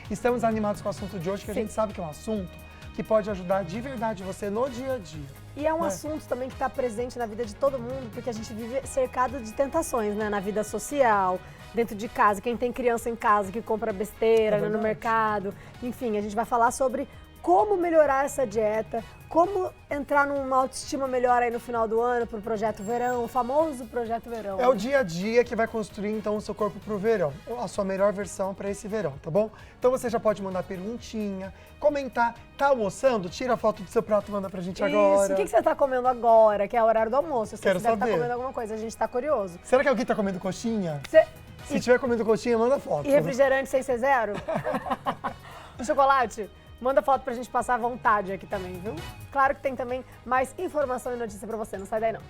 Estamos animados com o assunto de hoje, que a gente sabe que é um assunto que pode ajudar de verdade você no dia a dia. E é um assunto também que está presente na vida de todo mundo, porque a gente vive cercado de tentações, né? Na vida social, dentro de casa, quem tem criança em casa que compra besteira no mercado. Enfim, a gente vai falar sobre como melhorar essa dieta, como entrar numa autoestima melhor aí no final do ano para o Projeto Verão, o famoso Projeto Verão. É o dia a dia que vai construir então o seu corpo para o verão, a sua melhor versão para esse verão, tá bom? Então você já pode mandar perguntinha, comentar, tá almoçando? Tira a foto do seu prato e manda pra gente agora. Isso, o que você tá comendo agora, que é o horário do almoço? Eu sei Quero que você deve saber. estar comendo alguma coisa, a gente tá curioso. Será que alguém tá comendo coxinha? Se E tiver comendo coxinha, manda foto. refrigerante sem ser zero? Chocolate? Manda foto pra gente passar à vontade aqui também, viu? Claro que tem também mais informação e notícia pra você, não sai daí não.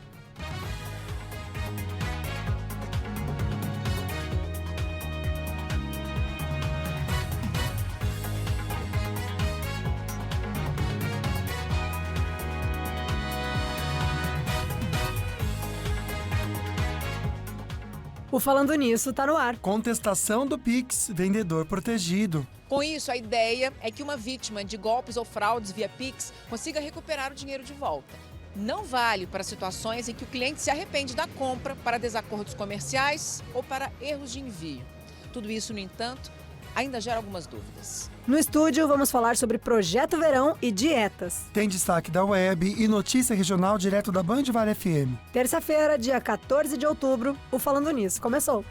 O Falando Nisso tá no ar. Contestação do Pix, vendedor protegido. Com isso, a ideia é que uma vítima de golpes ou fraudes via Pix consiga recuperar o dinheiro de volta. Não vale para situações em que o cliente se arrepende da compra para desacordos comerciais ou para erros de envio. Tudo isso, no entanto, ainda gera algumas dúvidas. No estúdio, vamos falar sobre Projeto Verão e dietas. Tem destaque da web e notícia regional direto da Band Vale FM. Terça-feira, dia 14 de outubro, o Falando Nisso começou.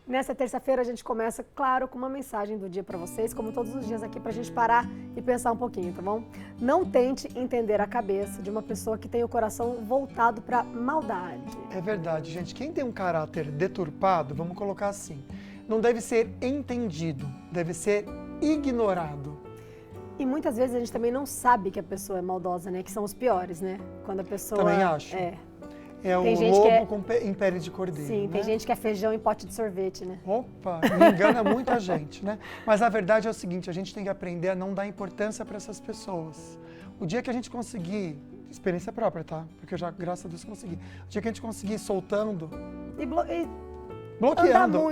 Nessa terça-feira a gente começa, claro, com uma mensagem do dia para vocês, como todos os dias aqui, pra gente parar e pensar um pouquinho, tá bom? Não tente entender a cabeça de uma pessoa que tem o coração voltado pra maldade. É verdade, gente. Quem tem um caráter deturpado, vamos colocar assim, não deve ser entendido, deve ser ignorado. E muitas vezes a gente também não sabe que a pessoa é maldosa, né? Que são os piores, né? Quando a pessoa... Também acho. É o Tem gente lobo em pele de cordeiro. Sim, né? tem gente que é feijão em pote de sorvete, né? Opa, me engana muita gente, né? Mas a verdade é o seguinte, a gente tem que aprender a não dar importância para essas pessoas. O dia que a gente conseguir, experiência própria, tá? Porque eu já, graças a Deus, consegui. O dia que a gente conseguir ir soltando... Bloqueando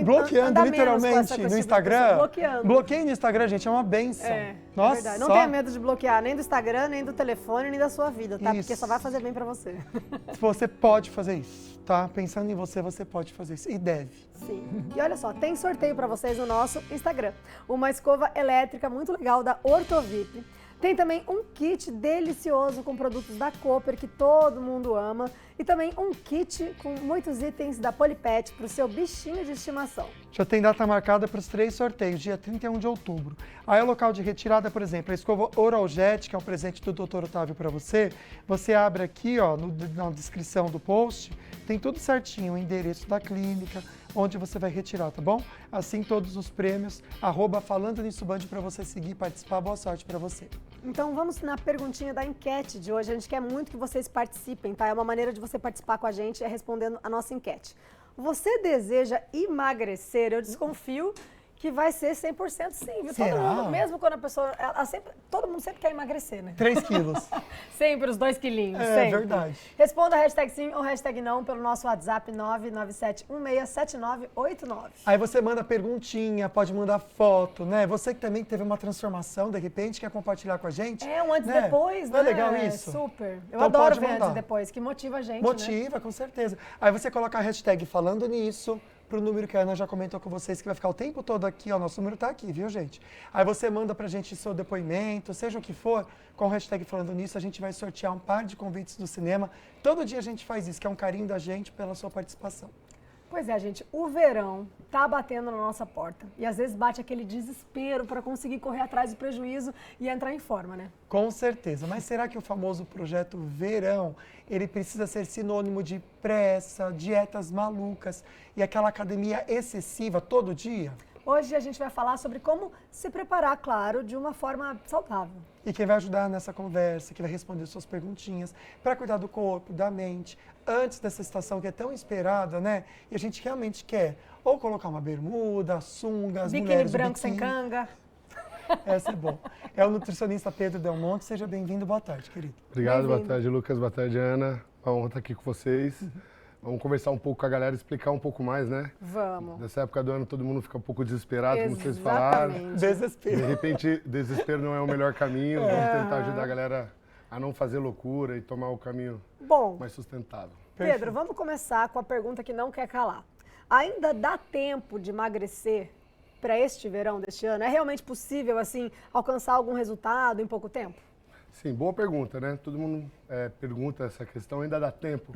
literalmente no Instagram. Bloqueio no Instagram, gente, é uma benção. Nossa, é verdade. Não tenha medo de bloquear nem do Instagram, nem do telefone, nem da sua vida, tá? Isso. Porque só vai fazer bem pra você. Você pode fazer isso, tá? Pensando em você, você pode fazer isso. E deve. Sim. E olha só, tem sorteio pra vocês no nosso Instagram. Uma escova elétrica muito legal da Ortovip. Tem também um kit delicioso com produtos da Cooper, que todo mundo ama. E também um kit com muitos itens da Polipet para o seu bichinho de estimação. Já tem data marcada para os 3 sorteios, dia 31 de outubro. Aí o local de retirada, por exemplo, a escova Oraljet, que é um presente do Dr. Otávio para você. Você abre aqui, ó, na descrição do post, tem tudo certinho, o endereço da clínica, onde você vai retirar, tá bom? Assim todos os prêmios, @Falando Nisso Band para você seguir e participar. Boa sorte para você. Então vamos na perguntinha da enquete de hoje. A gente quer muito que vocês participem, tá? É uma maneira de você participar com a gente, respondendo a nossa enquete. Você deseja emagrecer? Eu desconfio que vai ser 100% sim, viu? Será? Todo mundo, mesmo quando a pessoa, todo mundo sempre quer emagrecer, né? 3 quilos. Sempre os 2 quilinhos, É sempre. verdade. Responda a hashtag sim ou hashtag não pelo nosso WhatsApp 997167989. Aí você manda perguntinha, pode mandar foto, né? Você que também teve uma transformação, de repente, quer compartilhar com a gente? É, um antes e né? depois, né? Não é legal isso? Super. Eu Então adoro pode ver mandar. antes e depois, que motiva a gente, né? Motiva, com certeza. Aí você coloca a hashtag Falando Nisso, pro número que a Ana já comentou com vocês, que vai ficar o tempo todo aqui, ó, nosso número tá aqui, viu, gente? Aí você manda pra gente seu depoimento, seja o que for, com a hashtag Falando Nisso, a gente vai sortear um par de convites do cinema. Todo dia a gente faz isso, que é um carinho da gente pela sua participação. Pois é, gente, o verão tá batendo na nossa porta. E às vezes bate aquele desespero para conseguir correr atrás do prejuízo e entrar em forma, né? Com certeza. Mas será que o famoso projeto Verão, ele precisa ser sinônimo de pressa, dietas malucas e aquela academia excessiva todo dia? Hoje a gente vai falar sobre como se preparar, claro, de uma forma saudável. E quem vai ajudar nessa conversa, que vai responder suas perguntinhas, para cuidar do corpo, da mente, antes dessa situação que é tão esperada, né? E a gente realmente quer ou colocar uma bermuda, sunga, as Biquíni mulheres branco o sem biquíni. canga. Essa é bom. É o nutricionista Pedro Del Monte. Seja bem-vindo. Boa tarde, querido. Obrigado, boa Bem-vindo. tarde, Lucas. Boa tarde, Ana. Uma honra estar aqui com vocês. Vamos conversar um pouco com a galera, explicar um pouco mais, né? Vamos. Nessa época do ano todo mundo fica um pouco desesperado, como vocês falaram. Exatamente. De Desespero. repente, desespero não é o melhor caminho. Vamos tentar ajudar a galera a não fazer loucura e tomar o caminho Bom, mais sustentável. Pedro, vamos começar com a pergunta que não quer calar. Ainda dá tempo de emagrecer para este verão deste ano? É realmente possível, assim, alcançar algum resultado em pouco tempo? Sim, boa pergunta, né? Todo mundo pergunta essa questão, ainda dá tempo.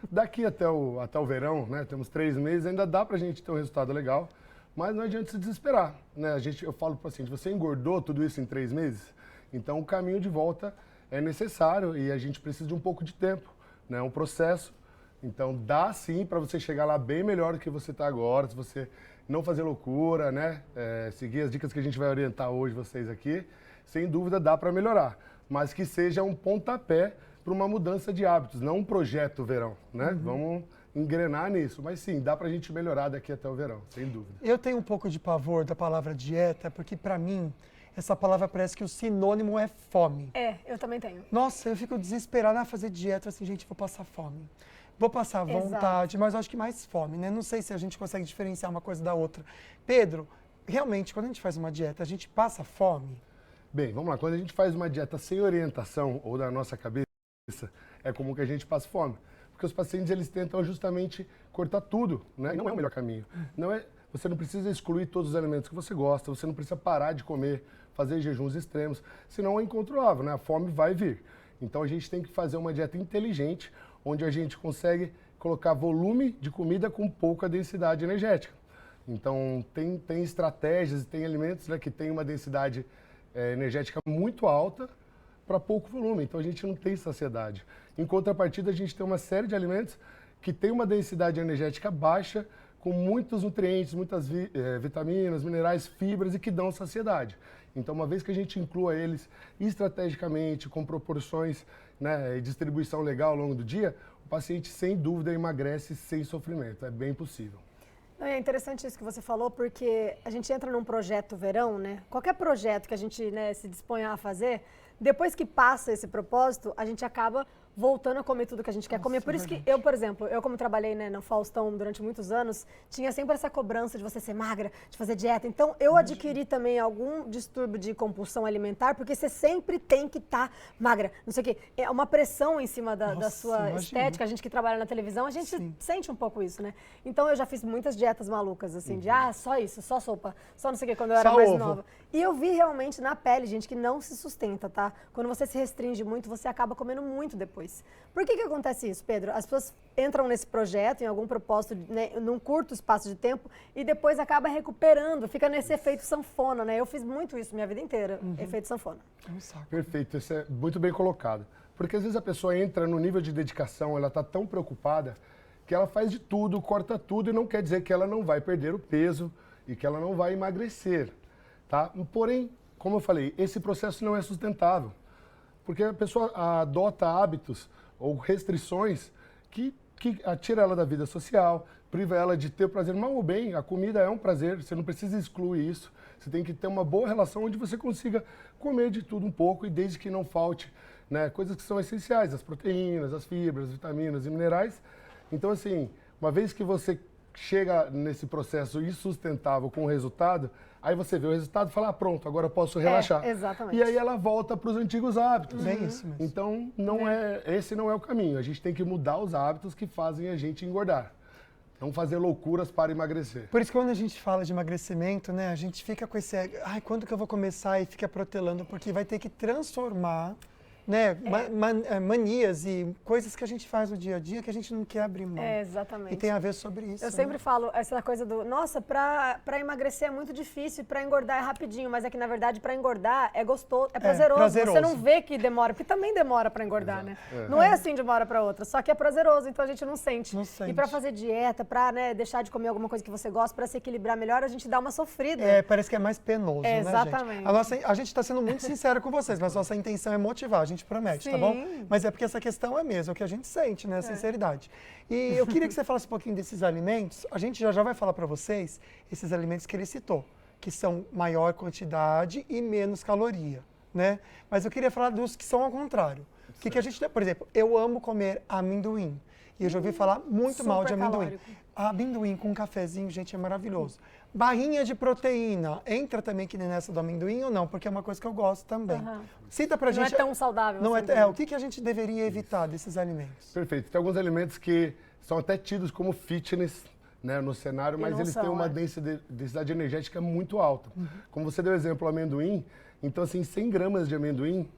Daqui até o verão, né? Temos 3 meses, ainda dá pra gente ter um resultado legal, mas não adianta se desesperar, né? Eu falo pro paciente, você engordou tudo isso em 3 meses? Então o caminho de volta é necessário e a gente precisa de um pouco de tempo, né? É um processo, então dá sim para você chegar lá bem melhor do que você está agora, se você não fazer loucura, né? Seguir as dicas que a gente vai orientar hoje vocês aqui, sem dúvida dá para melhorar. Mas que seja um pontapé para uma mudança de hábitos, não um projeto verão, né? Vamos engrenar nisso, mas sim, dá pra gente melhorar daqui até o verão, sem dúvida. Eu tenho um pouco de pavor da palavra dieta, porque para mim, essa palavra parece que o sinônimo é fome. Eu também tenho. Nossa, eu fico desesperada a fazer dieta, assim, gente, vou passar fome. Vou passar vontade, mas eu acho que mais fome, né? Não sei se a gente consegue diferenciar uma coisa da outra. Pedro, realmente, quando a gente faz uma dieta, a gente passa fome? Bem, vamos lá. Quando a gente faz uma dieta sem orientação ou da nossa cabeça, é comum que a gente passe fome. Porque os pacientes, eles tentam justamente cortar tudo, né? E não é o melhor caminho. Você não precisa excluir todos os alimentos que você gosta, você não precisa parar de comer, fazer jejuns extremos, senão é incontrolável, né? A fome vai vir. Então a gente tem que fazer uma dieta inteligente, onde a gente consegue colocar volume de comida com pouca densidade energética. Então tem estratégias, tem alimentos, né, que tem uma densidade energética muito alta para pouco volume, então a gente não tem saciedade. Em contrapartida, a gente tem uma série de alimentos que tem uma densidade energética baixa, com muitos nutrientes, muitas vitaminas, minerais, fibras e que dão saciedade. Então, uma vez que a gente inclua eles estrategicamente, com proporções, né, e distribuição legal ao longo do dia, o paciente, sem dúvida, emagrece sem sofrimento. É bem possível. É interessante isso que você falou, porque a gente entra num projeto verão, né? Qualquer projeto que a gente, né, se dispõe a fazer, depois que passa esse propósito, a gente acaba voltando a comer tudo que a gente quer comer. Por isso que eu, por exemplo, como trabalhei, né, no Faustão durante muitos anos, tinha sempre essa cobrança de você ser magra, de fazer dieta. Então, eu adquiri também algum distúrbio de compulsão alimentar, porque você sempre tem que estar magra, não sei o quê. É uma pressão em cima da sua estética. A gente que trabalha na televisão, a gente sente um pouco isso, né? Então, eu já fiz muitas dietas malucas, assim, de só isso, só sopa, só não sei o quê, quando eu era mais nova. E eu vi realmente na pele, gente, que não se sustenta, tá? Quando você se restringe muito, você acaba comendo muito depois. Por que acontece isso, Pedro? As pessoas entram nesse projeto, em algum propósito, né, num curto espaço de tempo, e depois acaba recuperando, fica nesse efeito sanfona, né? Eu fiz muito isso minha vida inteira, efeito sanfona. É um saco. Perfeito, isso é muito bem colocado. Porque às vezes a pessoa entra no nível de dedicação, ela está tão preocupada, que ela faz de tudo, corta tudo, e não quer dizer que ela não vai perder o peso e que ela não vai emagrecer, tá? Porém, como eu falei, esse processo não é sustentável. Porque a pessoa adota hábitos ou restrições que tira ela da vida social, priva ela de ter prazer. Mal ou bem, a comida é um prazer, você não precisa excluir isso. Você tem que ter uma boa relação onde você consiga comer de tudo um pouco e desde que não falte, né, coisas que são essenciais, as proteínas, as fibras, as vitaminas e minerais. Então, assim, uma vez que você chega nesse processo insustentável com o resultado, aí você vê o resultado e fala, pronto, agora eu posso relaxar. Exatamente. E aí ela volta para os antigos hábitos. É isso mesmo. Então, esse não é o caminho. A gente tem que mudar os hábitos que fazem a gente engordar. Não fazer loucuras para emagrecer. Por isso que quando a gente fala de emagrecimento, né, a gente fica com esse, quando que eu vou começar e fica protelando, porque vai ter que transformar né, manias e coisas que a gente faz no dia a dia que a gente não quer abrir mão. Exatamente. E tem a ver sobre isso. Eu sempre falo essa coisa do, nossa, pra emagrecer é muito difícil, pra engordar é rapidinho, mas é que na verdade pra engordar é gostoso, é prazeroso. Você não vê que demora, porque também demora pra engordar, né? Não é assim de uma hora pra outra, só que é prazeroso, então a gente não sente. E pra fazer dieta, pra deixar de comer alguma coisa que você gosta, pra se equilibrar melhor, a gente dá uma sofrida. Parece que é mais penoso, né, exatamente. gente? A gente tá sendo muito sincero com vocês, mas nossa intenção é motivar, a gente promete, Sim. tá bom? Mas é porque essa questão é mesmo, é o que a gente sente, né? Sinceridade. E eu queria que você falasse um pouquinho desses alimentos. A gente já vai falar para vocês esses alimentos que ele citou, que são maior quantidade e menos caloria, né? Mas eu queria falar dos que são ao contrário. O que a gente, por exemplo, eu amo comer amendoim. E eu já ouvi falar muito mal de amendoim. calórico. Amendoim com um cafezinho, gente, é maravilhoso. Barrinha de proteína, entra também que nem nessa do amendoim ou não? Porque é uma coisa que eu gosto também. Cita pra gente. Não é tão saudável. Não assim, o que a gente deveria evitar desses alimentos? Perfeito. Tem alguns alimentos que são até tidos como fitness, né, no cenário, mas eles têm uma densidade energética muito alta. Como você deu o exemplo, o amendoim, então assim, 100 gramas de amendoim,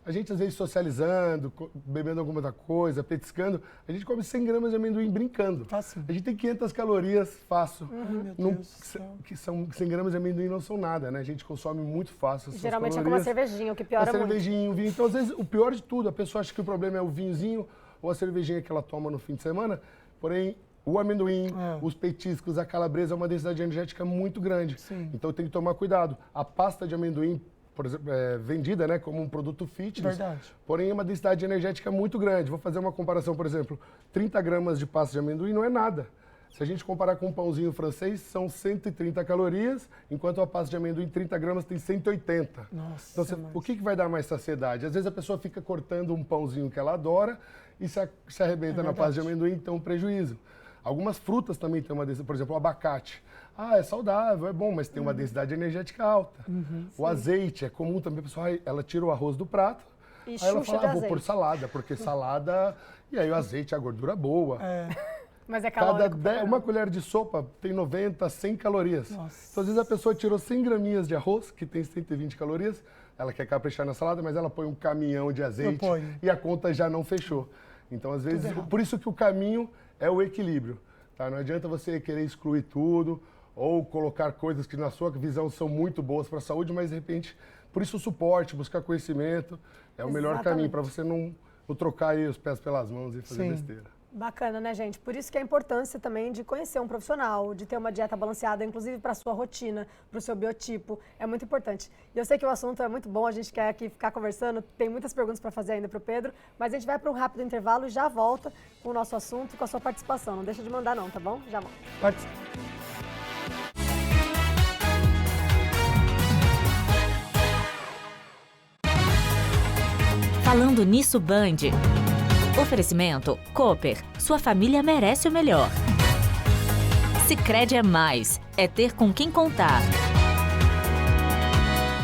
a gente às vezes socializando, bebendo alguma outra coisa, petiscando, a gente come 100 gramas de amendoim brincando. Fácil. A gente tem 500 calorias fácil. Meu Deus do céu. Que são 100 gramas de amendoim não são nada, né? A gente consome muito fácil essas geralmente calorias. é com uma cervejinha, o que piora muito. Uma cervejinha, um vinho. Então, às vezes, o pior de tudo, a pessoa acha que o problema é o vinhozinho ou a cervejinha que ela toma no fim de semana, porém, o amendoim, os petiscos, a calabresa é uma densidade energética muito grande. Sim. Então, tem que tomar cuidado. A pasta de amendoim, por exemplo, é vendida, né, como um produto fitness, porém é uma densidade energética muito grande. Vou fazer uma comparação, por exemplo, 30 gramas de pasta de amendoim não é nada. Se a gente comparar com um pãozinho francês, são 130 calorias, enquanto a pasta de amendoim, 30 gramas, tem 180. Nossa, então, o que vai dar mais saciedade? Às vezes a pessoa fica cortando um pãozinho que ela adora e se arrebenta na pasta de amendoim, então um prejuízo. Algumas frutas também têm uma densidade, por exemplo, o abacate. É saudável, é bom, mas tem uma densidade energética alta. O azeite, é comum também, a pessoa, ela tira o arroz do prato, aí ela fala, vou pôr salada, porque salada, e aí o azeite, a gordura boa. Mas é calórico. Uma colher de sopa tem 90, 100 calorias. Nossa. Então, às vezes a pessoa tirou 100 graminhas de arroz, que tem 120 calorias, ela quer caprichar na salada, mas ela põe um caminhão de azeite e a conta já não fechou. Então, às vezes, por isso que o caminho é o equilíbrio. Tá? Não adianta você querer excluir tudo ou colocar coisas que na sua visão são muito boas para a saúde, mas de repente, por isso o suporte, buscar conhecimento é o melhor caminho para você não trocar aí os pés pelas mãos e fazer besteira. Bacana, né, gente? Por isso que a importância também de conhecer um profissional, de ter uma dieta balanceada, inclusive para a sua rotina, para o seu biotipo, é muito importante. E eu sei que o assunto é muito bom, a gente quer aqui ficar conversando, tem muitas perguntas para fazer ainda para o Pedro, mas a gente vai para um rápido intervalo e já volta com o nosso assunto, com a sua participação. Não deixa de mandar não, tá bom? Já volto. Falando nisso, Band. Oferecimento Cooper. Sua família merece o melhor. Sicredi é mais. É ter com quem contar.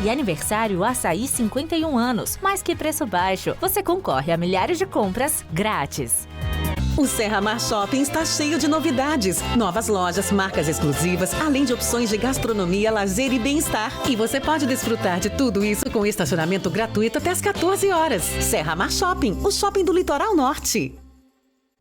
E aniversário Açaí 51 anos. Mais que preço baixo. Você concorre a milhares de compras grátis. O Serra Mar Shopping está cheio de novidades. Novas lojas, marcas exclusivas, além de opções de gastronomia, lazer e bem-estar. E você pode desfrutar de tudo isso com estacionamento gratuito até às 14 horas. Serra Mar Shopping, o shopping do Litoral Norte.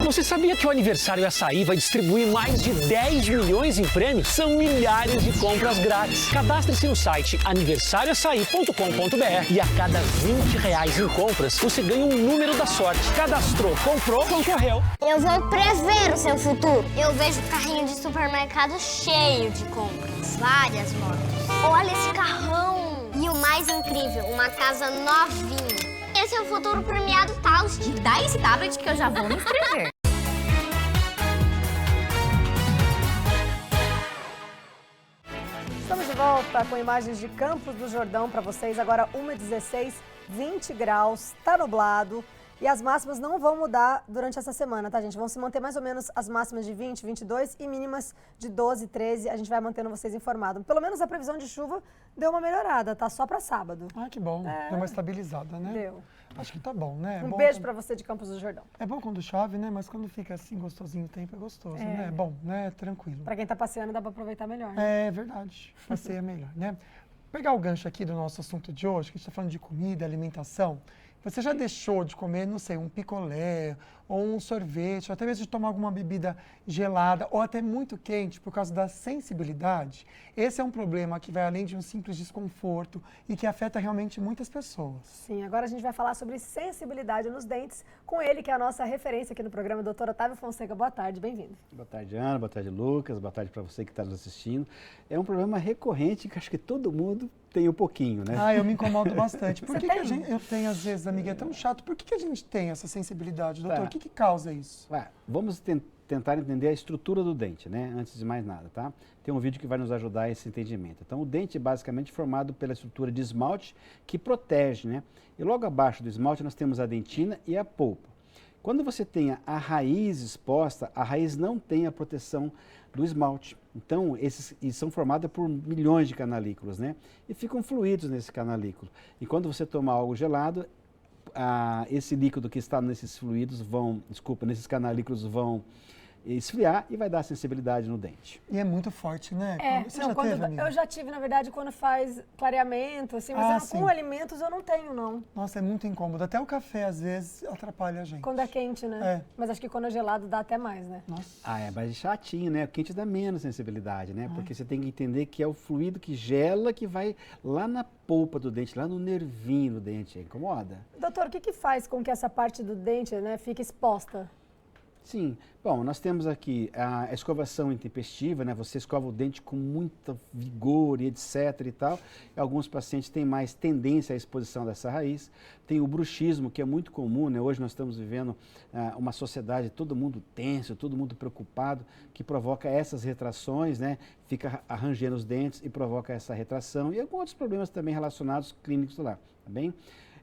Você sabia que o Aniversário Açaí vai distribuir mais de 10 milhões em prêmios? São milhares de compras grátis. Cadastre-se no site aniversarioaçaí.com.br e a cada R$20 em compras, você ganha um número da sorte. Cadastrou, comprou, concorreu. Eu vou prever o seu futuro. Eu vejo o carrinho de supermercado cheio de compras. Várias motos. Olha esse carrão. E o mais incrível, uma casa novinha. Esse é o futuro premiado Taust. Dá esse tablet que eu já vou me inscrever. Estamos de volta com imagens de Campos do Jordão para vocês. Agora 1h16, 20 graus, tá nublado. E as máximas não vão mudar durante essa semana, tá, gente? Vão se manter mais ou menos as máximas de 20, 22 e mínimas de 12, 13. A gente vai mantendo vocês informados. Pelo menos a previsão de chuva deu uma melhorada, tá? Só para sábado. Que bom. Deu uma estabilizada, né? Deu. Acho que tá bom, né? Um beijo para você de Campos do Jordão. É bom quando chove, né? Mas quando fica assim gostosinho o tempo é gostoso, né? É bom, né? Tranquilo. Para quem tá passeando dá para aproveitar melhor, né? É verdade. Passeia melhor, né? Pegar o gancho aqui do nosso assunto de hoje, que a gente está falando de comida, alimentação. Você já deixou de comer, não sei, um picolé, ou um sorvete, ou até mesmo de tomar alguma bebida gelada, ou até muito quente, por causa da sensibilidade? Esse é um problema que vai além de um simples desconforto e que afeta realmente muitas pessoas. Sim, agora a gente vai falar sobre sensibilidade nos dentes com ele, que é a nossa referência aqui no programa, Dr. Otávio Fonseca. Boa tarde, bem-vindo. Boa tarde, Ana. Boa tarde, Lucas. Boa tarde para você que está nos assistindo. É um problema recorrente que acho que todo mundo tem um pouquinho, né? Ah, eu me incomodo bastante. Por que a gente, eu tenho, às vezes, amiga, é tão chato. Por que a gente tem essa sensibilidade, doutor? O que causa isso? Vamos tentar entender a estrutura do dente, né? Antes de mais nada, tá? Tem um vídeo que vai nos ajudar a esse entendimento. Então, o dente é basicamente formado pela estrutura de esmalte que protege, né? E logo abaixo do esmalte nós temos a dentina e a polpa. Quando você tem a raiz exposta, a raiz não tem a proteção do esmalte. Então, esses são formados por milhões de canalículas, né? E ficam fluidos nesse canalículo. E quando você toma algo gelado, esse líquido que está nesses fluidos nesses canalículos vão esfriar e vai dar sensibilidade no dente. E é muito forte, né? Você não, já teve, amiga? Eu já tive, na verdade, quando faz clareamento, assim, mas com alimentos eu não tenho, não. Nossa, é muito incômodo. Até o café, às vezes, atrapalha a gente. Quando é quente, né? É. Mas acho que quando é gelado dá até mais, né? Nossa. Mas é chatinho, né? O quente dá menos sensibilidade, né? Porque você tem que entender que é o fluido que gela que vai lá na polpa do dente, lá no nervinho do dente. Incomoda. Doutor, o que faz com que essa parte do dente, né, fique exposta? Sim. Bom, nós temos aqui a escovação intempestiva, né? Você escova o dente com muito vigor e etc e tal. E alguns pacientes têm mais tendência à exposição dessa raiz. Tem o bruxismo, que é muito comum, né? Hoje nós estamos vivendo uma sociedade, todo mundo tenso, todo mundo preocupado, que provoca essas retrações, né? Fica arranjando os dentes e provoca essa retração. E alguns outros problemas também relacionados clínicos lá, tá bem?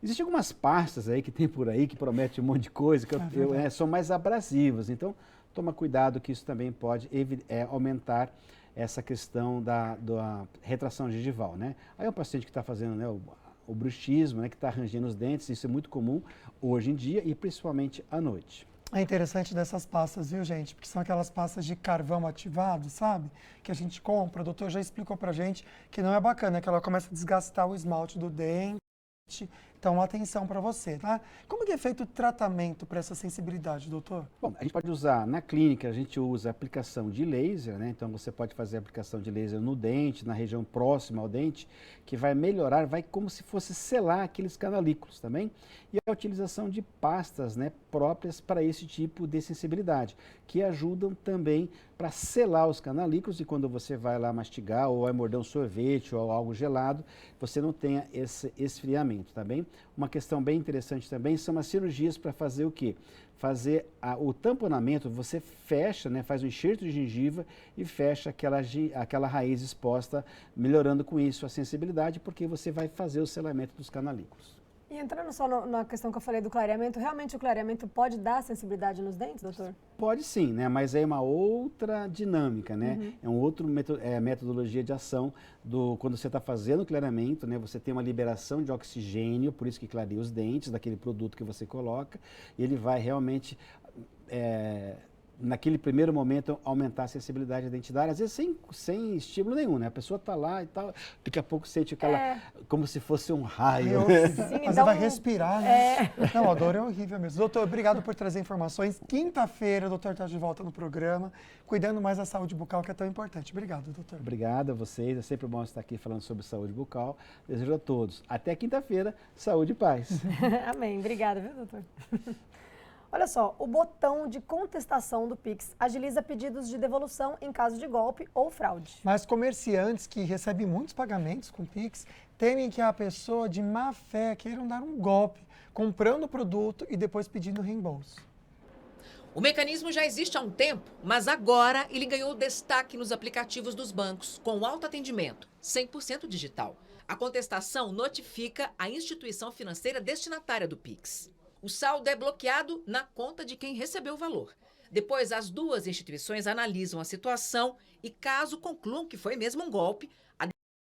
Existem algumas pastas aí que tem por aí que prometem um monte de coisa, que são mais abrasivas. Então, toma cuidado que isso também pode aumentar essa questão da retração gengival, né? Aí é um paciente que está fazendo, né, o bruxismo, né, que está arranjando os dentes, isso é muito comum hoje em dia e principalmente à noite. É interessante dessas pastas, viu, gente? Porque são aquelas pastas de carvão ativado, sabe? Que a gente compra. O doutor já explicou pra gente que não é bacana, que ela começa a desgastar o esmalte do dente. Então, atenção para você, tá? Como que é feito o tratamento para essa sensibilidade, doutor? Bom, a gente pode usar, na clínica, a gente usa a aplicação de laser, né? Então, você pode fazer a aplicação de laser no dente, na região próxima ao dente, que vai melhorar, vai como se fosse selar aqueles canalículos também. E a utilização de pastas, né, próprias para esse tipo de sensibilidade, que ajudam também para selar os canalículos e quando você vai lá mastigar ou vai morder um sorvete ou algo gelado, você não tenha esse esfriamento, tá bem? Uma questão bem interessante também são as cirurgias para fazer o quê? Fazer o tamponamento, você fecha, né, faz um enxerto de gengiva e fecha aquela raiz exposta, melhorando com isso a sensibilidade, porque você vai fazer o selamento dos canalículos. E entrando só na questão que eu falei do clareamento, realmente o clareamento pode dar sensibilidade nos dentes, doutor? Pode sim, né? Mas é uma outra dinâmica, né? É um outro metodologia de ação quando você está fazendo o clareamento, né? Você tem uma liberação de oxigênio, por isso que clareia os dentes, daquele produto que você coloca, e ele vai realmente naquele primeiro momento, aumentar a sensibilidade dentidária, às vezes sem estímulo nenhum, né? A pessoa está lá e tal, daqui a pouco sente aquela, como se fosse um raio. Sim, mas ela vai respirar, né? Não, a dor é horrível mesmo. Doutor, obrigado por trazer informações. Quinta-feira, o doutor está de volta no programa, cuidando mais da saúde bucal, que é tão importante. Obrigado, doutor. Obrigado a vocês, é sempre bom estar aqui falando sobre saúde bucal. Desejo a todos, até quinta-feira, saúde e paz. Amém. Obrigada, viu, doutor? Olha só, o botão de contestação do Pix agiliza pedidos de devolução em caso de golpe ou fraude. Mas comerciantes que recebem muitos pagamentos com Pix temem que a pessoa de má fé queiram dar um golpe, comprando o produto e depois pedindo reembolso. O mecanismo já existe há um tempo, mas agora ele ganhou destaque nos aplicativos dos bancos, com autoatendimento, 100% digital. A contestação notifica a instituição financeira destinatária do Pix. O saldo é bloqueado na conta de quem recebeu o valor. Depois, as duas instituições analisam a situação e, caso concluam que foi mesmo um golpe, a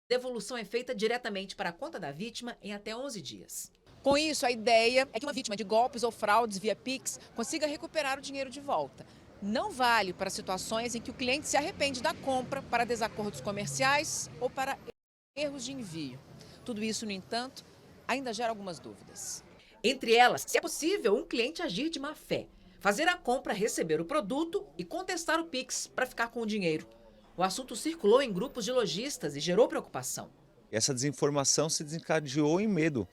devolução é feita diretamente para a conta da vítima em até 11 dias. Com isso, a ideia é que uma vítima de golpes ou fraudes via Pix consiga recuperar o dinheiro de volta. Não vale para situações em que o cliente se arrepende da compra para desacordos comerciais ou para erros de envio. Tudo isso, no entanto, ainda gera algumas dúvidas. Entre elas, se é possível um cliente agir de má fé, fazer a compra, receber o produto e contestar o Pix para ficar com o dinheiro. O assunto circulou em grupos de lojistas e gerou preocupação. Essa desinformação se desencadeou em medo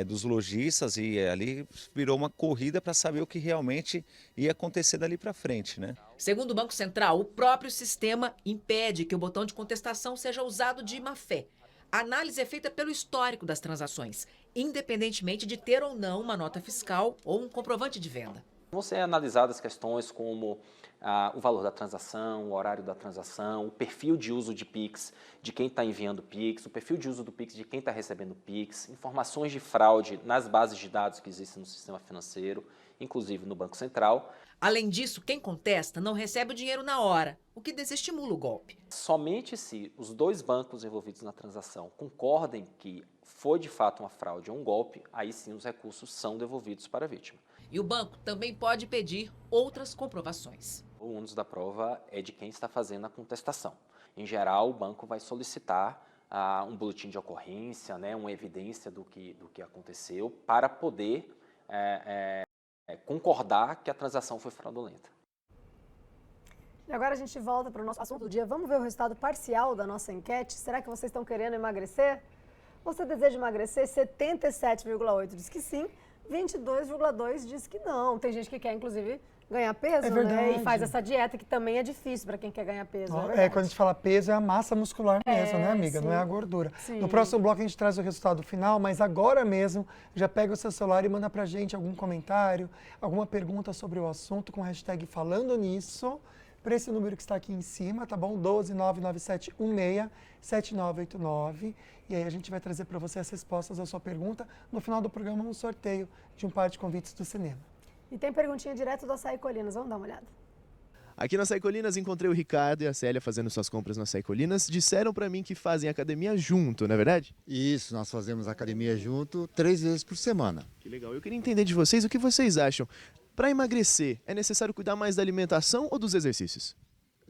dos lojistas e ali virou uma corrida para saber o que realmente ia acontecer dali para frente, né? Segundo o Banco Central, o próprio sistema impede que o botão de contestação seja usado de má fé. A análise é feita pelo histórico das transações, independentemente de ter ou não uma nota fiscal ou um comprovante de venda. Vão ser analisadas questões como o valor da transação, o horário da transação, o perfil de uso de Pix de quem está enviando Pix, o perfil de uso do Pix de quem está recebendo Pix, informações de fraude nas bases de dados que existem no sistema financeiro, inclusive no Banco Central. Além disso, quem contesta não recebe o dinheiro na hora, o que desestimula o golpe. Somente se os dois bancos envolvidos na transação concordem que foi de fato uma fraude ou um golpe, aí sim os recursos são devolvidos para a vítima. E o banco também pode pedir outras comprovações. O ônus da prova é de quem está fazendo a contestação. Em geral, o banco vai solicitar um boletim de ocorrência, né, uma evidência do que aconteceu, para poder concordar que a transação foi fraudulenta. E agora a gente volta para o nosso assunto do dia. Vamos ver o resultado parcial da nossa enquete. Será que vocês estão querendo emagrecer? Você deseja emagrecer? 77,8% diz que sim, 22,2% diz que não. Tem gente que quer, inclusive, ganhar peso, né? E faz essa dieta que também é difícil para quem quer ganhar peso. Quando a gente fala peso, é a massa muscular mesmo, né, amiga? Sim. Não é a gordura. Sim. No próximo bloco a gente traz o resultado final, mas agora mesmo já pega o seu celular e manda pra gente algum comentário, alguma pergunta sobre o assunto com a hashtag falando nisso, para esse número que está aqui em cima, tá bom? 12997167989. E aí a gente vai trazer para você as respostas à sua pergunta. No final do programa, um sorteio de um par de convites do cinema. E tem perguntinha direto do Açaí Colinas. Vamos dar uma olhada. Aqui na Açaí Colinas encontrei o Ricardo e a Célia fazendo suas compras na Açaí Colinas. Disseram para mim que fazem academia junto, não é verdade? Isso, nós fazemos academia junto 3 vezes por semana. Que legal. Eu queria entender de vocês o que vocês acham. Para emagrecer, é necessário cuidar mais da alimentação ou dos exercícios?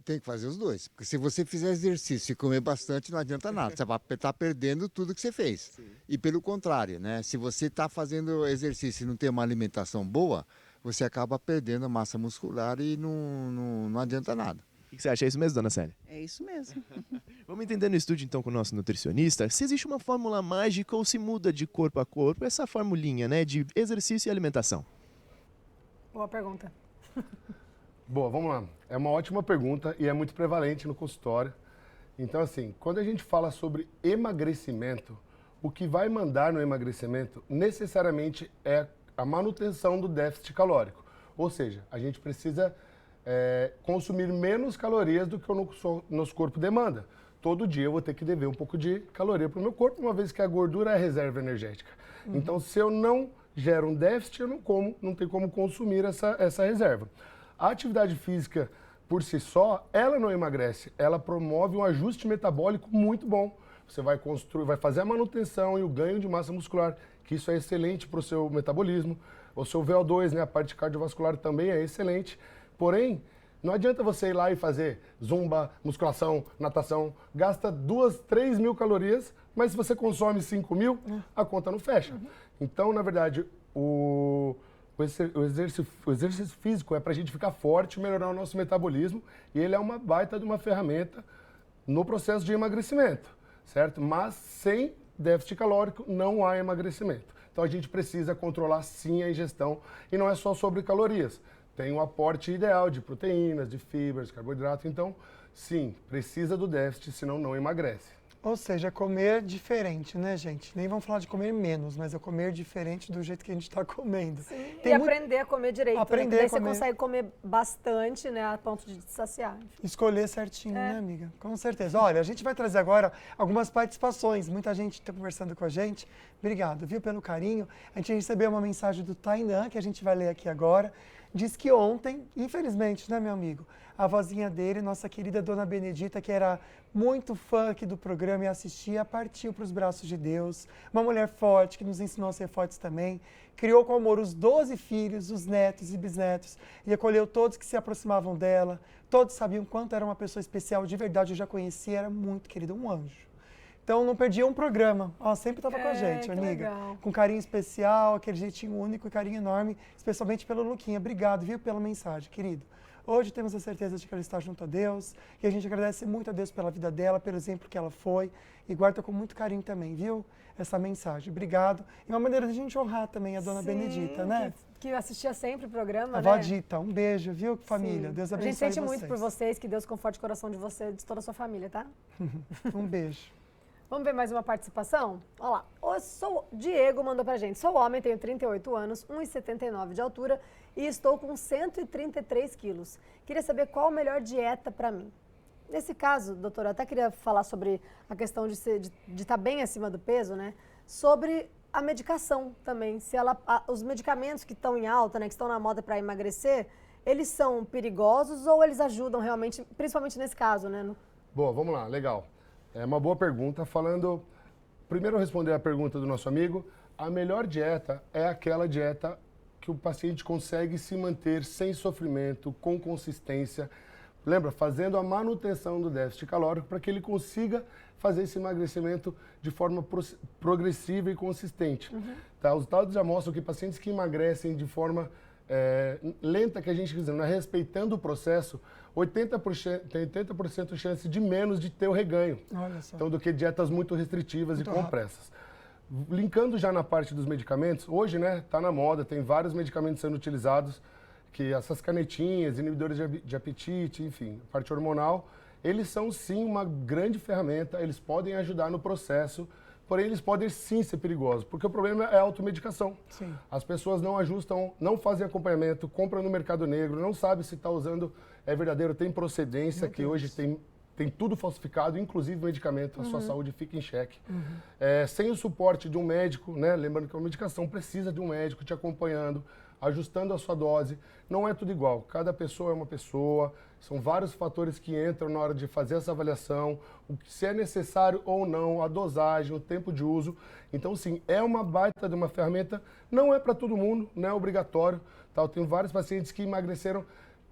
Tem que fazer os dois, porque se você fizer exercício e comer bastante, não adianta nada. Você vai estar perdendo tudo que você fez. Sim. E pelo contrário, né? Se você está fazendo exercício e não tem uma alimentação boa, você acaba perdendo a massa muscular e não adianta nada. O que você acha? É isso mesmo, dona Célia? É isso mesmo. Vamos entender no estúdio, então, com o nosso nutricionista, se existe uma fórmula mágica ou se muda de corpo a corpo essa formulinha, né, de exercício e alimentação. Boa pergunta. Boa, vamos lá. É uma ótima pergunta e é muito prevalente no consultório. Então, assim, quando a gente fala sobre emagrecimento, o que vai mandar no emagrecimento necessariamente é a manutenção do déficit calórico. Ou seja, a gente precisa consumir menos calorias do que o nosso corpo demanda. Todo dia eu vou ter que dever um pouco de caloria para o meu corpo, uma vez que a gordura é a reserva energética. Uhum. Então, se eu não gero um déficit, eu não tenho como consumir essa reserva. A atividade física, por si só, ela não emagrece, ela promove um ajuste metabólico muito bom. Você vai fazer a manutenção e o ganho de massa muscular, que isso é excelente para o seu metabolismo. O seu VO2, né, a parte cardiovascular também é excelente. Porém, não adianta você ir lá e fazer zumba, musculação, natação, gasta 2, 3 mil calorias, mas se você consome 5 mil, a conta não fecha. Uhum. Então, na verdade, o exercício físico é para a gente ficar forte, melhorar o nosso metabolismo, e ele é uma baita de uma ferramenta no processo de emagrecimento, certo? Mas sem déficit calórico não há emagrecimento. Então a gente precisa controlar sim a ingestão, e não é só sobre calorias. Tem um aporte ideal de proteínas, de fibras, carboidrato, então sim, precisa do déficit, senão não emagrece. Ou seja, comer diferente, né, gente? Nem vamos falar de comer menos, mas é comer diferente do jeito que a gente está comendo. Sim, e aprender a comer direito, aprender, né? Daí você consegue comer bastante, né, a ponto de te saciar. Escolher certinho, né, amiga? Com certeza. Olha, a gente vai trazer agora algumas participações. Muita gente está conversando com a gente. Obrigado, viu, pelo carinho. A gente recebeu uma mensagem do Tainan, que a gente vai ler aqui agora. Diz que ontem, infelizmente, né, meu amigo, a vozinha dele, nossa querida Dona Benedita, que era muito fã aqui do programa e assistia, partiu para os braços de Deus. Uma mulher forte, que nos ensinou a ser fortes também. Criou com amor os 12 filhos, os netos e bisnetos, e acolheu todos que se aproximavam dela. Todos sabiam quanto era uma pessoa especial, de verdade, eu já conhecia, era muito querida, um anjo. Então não perdia um programa. Ó, sempre estava com a gente, que amiga. legal. Com carinho especial, aquele jeitinho único e carinho enorme, especialmente pelo Luquinha. Obrigado, viu, pela mensagem, querido. Hoje temos a certeza de que ela está junto a Deus e a gente agradece muito a Deus pela vida dela, pelo exemplo que ela foi e guarda com muito carinho também, viu? Essa mensagem. Obrigado. E uma maneira de a gente honrar também a dona Benedita, né? Que assistia sempre o programa, A né? vó Dita, um beijo, viu, família? Sim. Deus A abençoe gente sente vocês. muito por vocês, que Deus conforte o coração de você e de toda a sua família, tá? Um beijo. Vamos ver mais uma participação? Olha lá. O Diego mandou pra gente. Sou homem, tenho 38 anos, 1,79 de altura e estou com 133 quilos. Queria saber qual a melhor dieta para mim. Nesse caso, doutora, eu até queria falar sobre a questão de estar bem acima do peso, né? Sobre a medicação também. Se os medicamentos que estão em alta, né, que estão na moda para emagrecer, eles são perigosos ou eles ajudam realmente, principalmente nesse caso, né? Boa, vamos lá, legal. É uma boa pergunta. Primeiro eu responder a pergunta do nosso amigo. A melhor dieta é aquela dieta que o paciente consegue se manter sem sofrimento, com consistência. Lembra, fazendo a manutenção do déficit calórico para que ele consiga fazer esse emagrecimento de forma progressiva e consistente. Tá? Os dados já mostram que pacientes que emagrecem de forma lenta, que a gente diz, respeitando o processo, 80% de chance de menos de ter o reganho. Olha só. Então, do que dietas muito restritivas Muito e compressas. Linkando já na parte dos medicamentos, hoje, né, tá na moda, tem vários medicamentos sendo utilizados, que essas canetinhas, inibidores de apetite, enfim, parte hormonal, eles são sim uma grande ferramenta, eles podem ajudar no processo, porém eles podem sim ser perigosos, porque o problema é a automedicação. Sim. As pessoas não ajustam, não fazem acompanhamento, compram no mercado negro, não sabem se está usando, é verdadeiro, tem procedência, que hoje tem tudo falsificado, inclusive medicamento, a sua saúde fica em xeque. Sem o suporte de um médico, né, lembrando que a medicação precisa de um médico te acompanhando, ajustando a sua dose, não é tudo igual, cada pessoa é uma pessoa, são vários fatores que entram na hora de fazer essa avaliação, se é necessário ou não, a dosagem, o tempo de uso. Então, sim, é uma baita de uma ferramenta, não é para todo mundo, não é obrigatório. Tá? Eu tenho vários pacientes que emagreceram,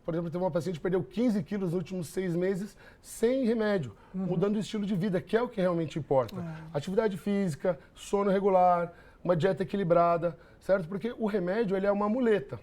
por exemplo, teve uma paciente que perdeu 15 quilos nos últimos 6 meses sem remédio, mudando o estilo de vida, que é o que realmente importa. Atividade física, sono regular, uma dieta equilibrada, certo? Porque o remédio, ele é uma muleta.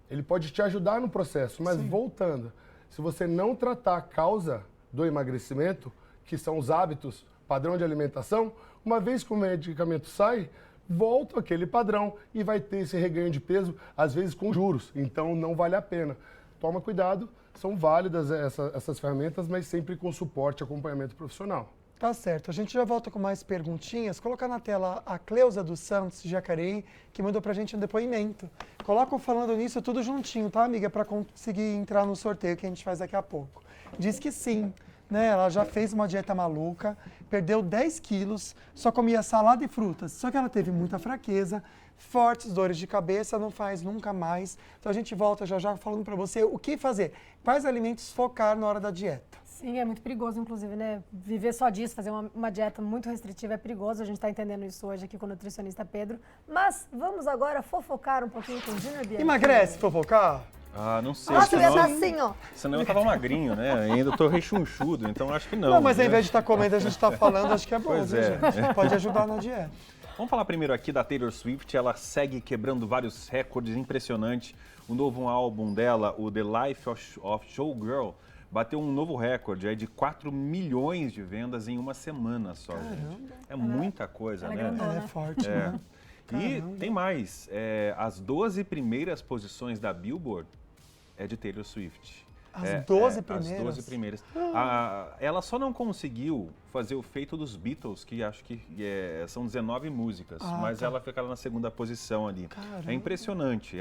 Ele pode te ajudar no processo, mas voltando, se você não tratar a causa do emagrecimento, que são os hábitos, padrão de alimentação, uma vez que o medicamento sai, volta aquele padrão e vai ter esse reganho de peso, às vezes com juros. Então, não vale a pena. Toma cuidado, são válidas essas ferramentas, mas sempre com suporte e acompanhamento profissional. Tá certo. A gente já volta com mais perguntinhas. Colocar na tela a Cleusa dos Santos de Jacareí, que mandou pra gente um depoimento. Colocam falando nisso tudo juntinho, tá, amiga? Para conseguir entrar no sorteio que a gente faz daqui a pouco. Diz que sim, né? Ela já fez uma dieta maluca, perdeu 10 quilos, só comia salada e frutas. Só que ela teve muita fraqueza, fortes dores de cabeça, não faz nunca mais. Então a gente volta já falando pra você o que fazer. Quais alimentos focar na hora da dieta. Sim, é muito perigoso, inclusive, né? Viver só disso, fazer uma dieta muito restritiva é perigoso. A gente está entendendo isso hoje aqui com o nutricionista Pedro. Mas vamos agora fofocar um pouquinho com o Junior Bianchi. Emagrece, fofocar? Ah, não sei. Nossa, eu ia estar assim, ó. Senão eu tava magrinho, né? Ainda tô rechonchudo, então acho que não. Não, mas ao né? invés de estar comendo, a gente está falando, acho que é bom, Pois viu, é. gente? Pode ajudar na dieta. Vamos falar primeiro aqui da Taylor Swift. Ela segue quebrando vários recordes impressionantes. O novo álbum dela, o The Life of Showgirl, bateu um novo recorde aí de 4 milhões de vendas em uma semana só, gente. É muita coisa, né? Ela é forte, né? E tem mais. As 12 primeiras posições da Billboard é de Taylor Swift. As 12 primeiras? As 12 primeiras. Ela só não conseguiu fazer o feito dos Beatles, que acho que são 19 músicas, mas ela fica lá na segunda posição ali. Caramba. É impressionante.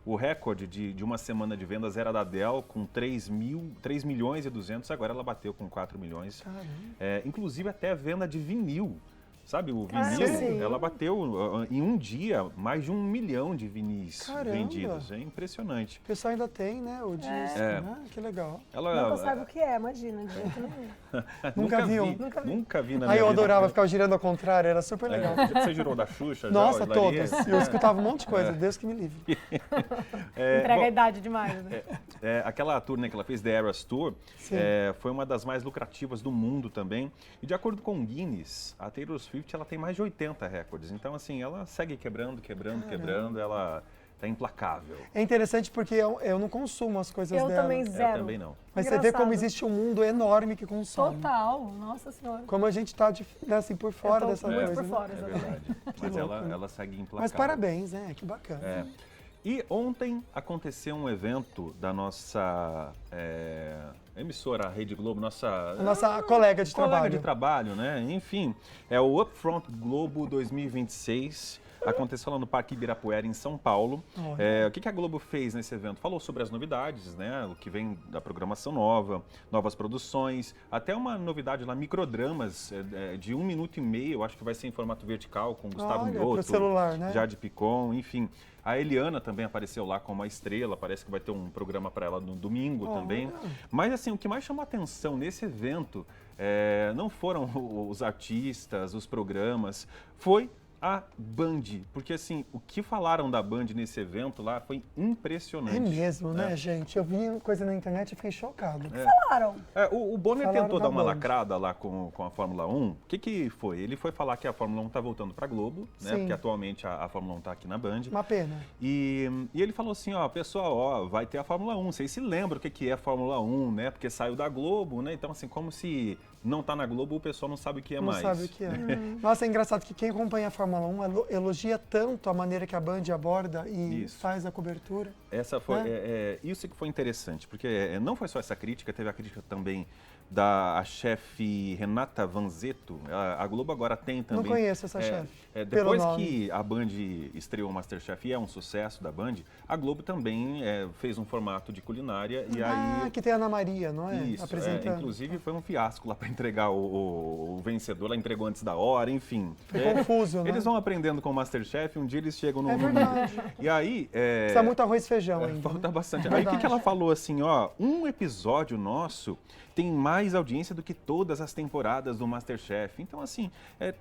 O recorde de uma semana de vendas era da Adele, com 3 milhões e 200, agora ela bateu com 4 milhões. Inclusive até a venda de vinil Sabe, o vinil, sim. ela bateu em um dia mais de 1 milhão de vinis vendidos. É impressionante. O pessoal ainda tem, né, o disco, né? Que legal. Não sabe o que é, imagina, de jeito nenhum. Nunca viu? Nunca vi na minha vida. Aí eu adorava ficar girando ao contrário, era super legal. Você girou da Xuxa? Nossa, todas. Eu escutava um monte de coisa, Deus que me livre. Entrega a idade demais, né? Aquela turnê que ela fez, The Eras Tour, foi uma das mais lucrativas do mundo também. E de acordo com o Guinness, a Taylor Swift ela tem mais de 80 recordes. Então, assim, ela segue quebrando, ela tá implacável. É interessante porque eu não consumo as coisas dela. Eu também zero. Eu também não. Mas você vê como existe um mundo enorme que consome. Total, nossa senhora. Como a gente tá assim, por fora dessa coisa. Por fora, é verdade. Mas ela segue implacável. Mas parabéns, né? Que bacana. E ontem aconteceu um evento da nossa emissora, a Rede Globo, nossa colega de trabalho. Colega de trabalho, né? Enfim, é o Upfront Globo 2026. Aconteceu lá no Parque Ibirapuera, em São Paulo. O que a Globo fez nesse evento? Falou sobre as novidades, né? O que vem da programação nova, novas produções, até uma novidade lá, microdramas de 1 minuto e meio, eu acho que vai ser em formato vertical, com Gustavo Mioto, pro celular, né? Jade Picon, enfim. A Eliana também apareceu lá como uma estrela, parece que vai ter um programa para ela no domingo também. Mas assim, o que mais chamou a atenção nesse evento não foram os artistas, os programas, foi a Band, porque assim, o que falaram da Band nesse evento lá foi impressionante. É mesmo, né, gente? Eu vi coisa na internet e fiquei chocado. Falaram. O Bonner tentou dar uma Band. lacrada lá com a Fórmula 1. O que foi? Ele foi falar que a Fórmula 1 está voltando para a Globo, né? Porque atualmente a Fórmula 1 está aqui na Band. Uma pena. E ele falou assim, pessoal, vai ter a Fórmula 1. Vocês se lembram o que é a Fórmula 1, né? Porque saiu da Globo, né? Então, assim, como se não tá na Globo, o pessoal não sabe o que é mais. Não sabe o que é. Nossa, é engraçado que quem acompanha a Fórmula 1 elogia tanto a maneira que a Band aborda e faz a cobertura. Essa foi, isso que foi interessante, porque não foi só essa crítica, teve a crítica também da chefe Renata Vanzetto. A Globo agora tem também... Não conheço essa chefe. Depois que a Band estreou o MasterChef e é um sucesso da Band, a Globo também fez um formato de culinária e aí... que tem a Ana Maria, não é? Isso, apresentando. inclusive foi um fiasco lá para entregar o vencedor, ela entregou antes da hora, enfim. Foi confuso, né? Eles vão aprendendo com o MasterChef, um dia eles chegam no... É verdade. E aí... Precisa muito arroz e feijão ainda. Falta bastante. É aí o que ela falou assim, um episódio nosso tem mais audiência do que todas as temporadas do MasterChef. Então, assim,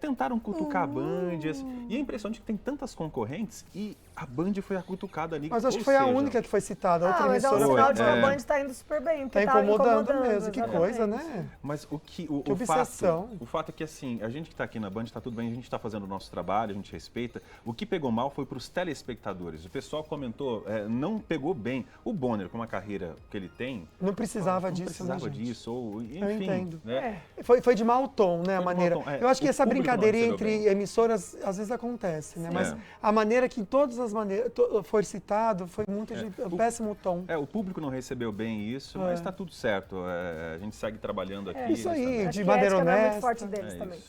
tentaram cutucar a Band. E é impressionante que tem tantas concorrentes e a Band foi a cutucada ali. Mas acho que foi a única que foi citada. Outra mas é um emissora sinal de que a Band está indo super bem. Tá incomodando mesmo. Que coisa, né? Mas o obsessão. O fato é que, assim, a gente que está aqui na Band, está tudo bem, a gente está fazendo o nosso trabalho, a gente respeita. O que pegou mal foi para os telespectadores. O pessoal comentou, não pegou bem. O Bonner, com uma carreira que ele tem... Não precisava disso, precisava né, gente? disso, ou, enfim. Eu entendo. Né? Foi de mau tom, né, a maneira. Eu acho que essa brincadeira entre bem. Emissoras às vezes acontece, né? Mas a maneira que em todas as maneiras foi citado foi muito de péssimo tom. O público não recebeu bem isso, mas está tudo certo. A gente segue trabalhando aqui. Isso aí, de Acho maneira que a ética honesta. não é muito forte deles também.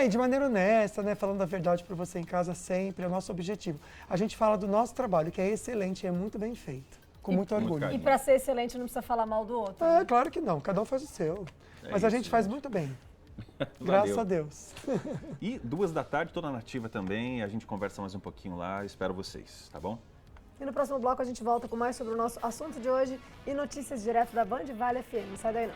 E de maneira honesta, né? Falando a verdade para você em casa sempre, é o nosso objetivo. A gente fala do nosso trabalho, que é excelente e é muito bem feito. Com muito orgulho. E para ser excelente não precisa falar mal do outro. Claro que não, cada um faz o seu. Mas a gente faz muito bem. Graças a Deus. E 14h, toda nativa também, a gente conversa mais um pouquinho lá, espero vocês, tá bom? E no próximo bloco a gente volta com mais sobre o nosso assunto de hoje e notícias direto da Band Vale FM. Não sai daí não.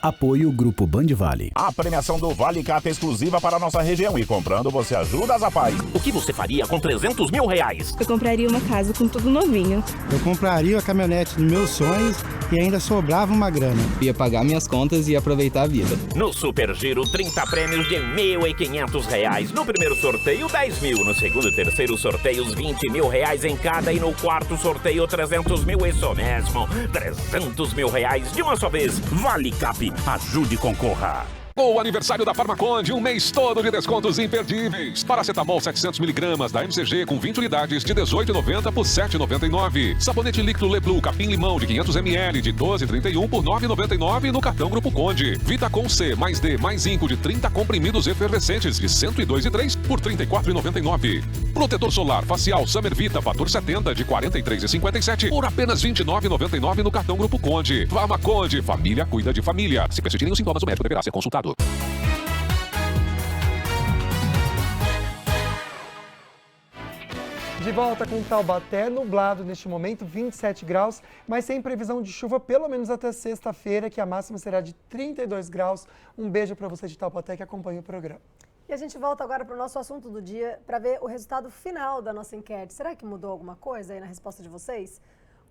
Apoio Grupo Band Vale. A premiação do Vale Cata é exclusiva para a nossa região e comprando você ajuda a Zapaz. O que você faria com R$300 mil? Eu compraria uma casa com tudo novinho. Eu compraria a caminhonete dos meus sonhos e ainda sobrava uma grana. Ia pagar minhas contas e aproveitar a vida. No Super Giro, 30 prêmios de R$ 1.500. No primeiro sorteio, 10 mil. No segundo e terceiro sorteios, R$ 20 mil em cada. E no quarto sorteio, 300 mil. Isso mesmo, 300 mil de uma só vez. Vale Cap, ajude e concorra. O aniversário da Farmaconde, um mês todo de descontos imperdíveis. Paracetamol 700mg da MCG com 20 unidades de R$ 18,90 por R$ 7,99. Sabonete líquido Leblu Capim Limão de 500ml de R$ 12,31 por R$ 9,99 no cartão Grupo Conde. Vitacom C mais D mais Zinco de 30 comprimidos efervescentes de R$ 102,03 por R$ 34,99. Protetor solar facial Summer Vita fator 70 de R$ 43,57 por apenas R$ 29,99 no cartão Grupo Conde. Farmaconde, família cuida de família. Se persistirem os sintomas, o médico deverá ser consultado. De volta com Taubaté, nublado neste momento, 27 graus, mas sem previsão de chuva pelo menos até sexta-feira, que a máxima será de 32 graus. Um beijo para você de Taubaté que acompanha o programa. E a gente volta agora para o nosso assunto do dia para ver o resultado final da nossa enquete. Será que mudou alguma coisa aí na resposta de vocês?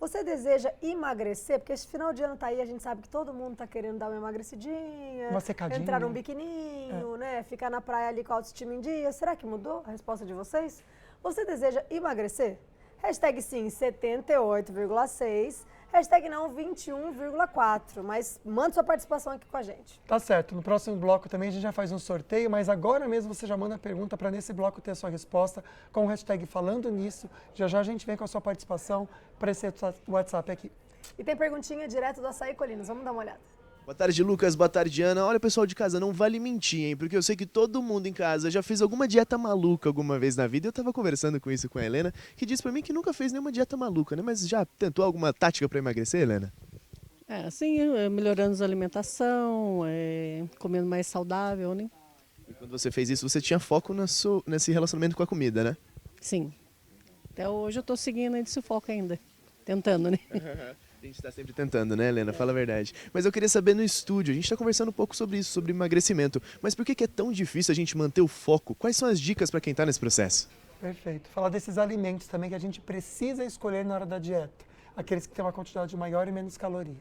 Você deseja emagrecer? Porque esse final de ano tá aí, a gente sabe que todo mundo tá querendo dar uma emagrecidinha, uma secadinha, entrar num biquininho, né? Ficar na praia ali com a autoestima em dia. Será que mudou a resposta de vocês? Você deseja emagrecer? Hashtag sim, 78,6%. Hashtag não, 21,4%. Mas manda sua participação aqui com a gente. Tá certo. No próximo bloco também a gente já faz um sorteio, mas agora mesmo você já manda a pergunta para nesse bloco ter a sua resposta com o hashtag falando nisso. Já já a gente vem com a sua participação para esse WhatsApp aqui. E tem perguntinha direto do Açaí Colinas. Vamos dar uma olhada. Boa tarde, Lucas. Boa tarde, Ana. Olha, pessoal de casa, não vale mentir, hein? Porque eu sei que todo mundo em casa já fez alguma dieta maluca alguma vez na vida. Eu tava conversando com isso com a Helena, que disse pra mim que nunca fez nenhuma dieta maluca, né? Mas já tentou alguma tática pra emagrecer, Helena? Sim, melhorando a alimentação, comendo mais saudável, né? E quando você fez isso, você tinha foco nesse relacionamento com a comida, né? Sim. Até hoje eu tô seguindo esse foco ainda. Tentando, né? A gente está sempre tentando, né, Helena? Fala a verdade. Mas eu queria saber no estúdio, a gente está conversando um pouco sobre isso, sobre emagrecimento. Mas por que é tão difícil a gente manter o foco? Quais são as dicas para quem está nesse processo? Perfeito. Falar desses alimentos também que a gente precisa escolher na hora da dieta. Aqueles que têm uma quantidade maior e menos caloria.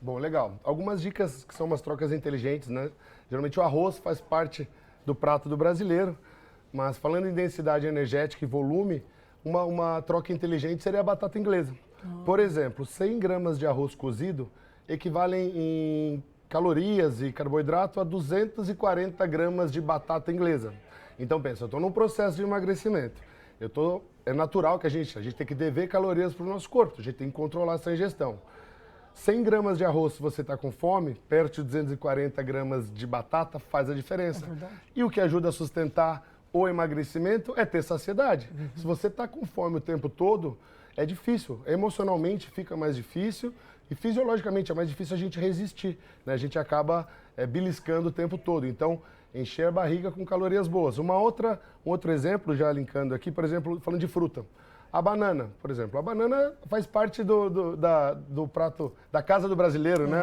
Bom, legal. Algumas dicas que são umas trocas inteligentes, né? Geralmente o arroz faz parte do prato do brasileiro, mas falando em densidade energética e volume, uma troca inteligente seria a batata inglesa. Por exemplo, 100 gramas de arroz cozido equivalem em calorias e carboidrato a 240 gramas de batata inglesa. Então pensa, eu estou num processo de emagrecimento. É natural que a gente tem que dever calorias para o nosso corpo, a gente tem que controlar essa ingestão. 100 gramas de arroz, se você está com fome, perto de 240 gramas de batata faz a diferença. E o que ajuda a sustentar o emagrecimento é ter saciedade. Se você está com fome o tempo todo, é difícil, emocionalmente fica mais difícil e fisiologicamente é mais difícil a gente resistir, né? A gente acaba beliscando o tempo todo, então encher a barriga com calorias boas. Um outro exemplo, já linkando aqui, por exemplo, falando de fruta. A banana, por exemplo, a banana faz parte do prato, da casa do brasileiro, né?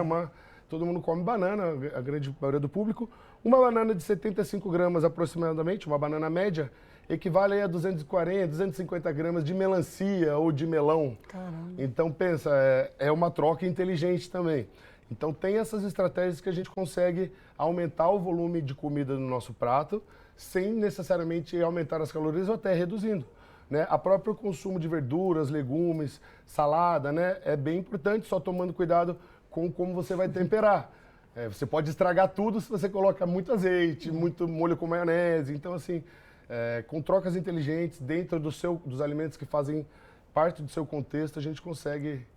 Todo mundo come banana, a grande maioria do público. Uma banana de 75 gramas aproximadamente, uma banana média, equivale a 240, 250 gramas de melancia ou de melão. Caramba. Então, pensa, é uma troca inteligente também. Então, tem essas estratégias que a gente consegue aumentar o volume de comida no nosso prato, sem necessariamente aumentar as calorias ou até reduzindo, né? A próprio consumo de verduras, legumes, salada, né? É bem importante, só tomando cuidado com como você vai temperar. Você pode estragar tudo se você coloca muito azeite, muito molho com maionese. Então, assim, com trocas inteligentes dentro dos alimentos que fazem parte do seu contexto, a gente consegue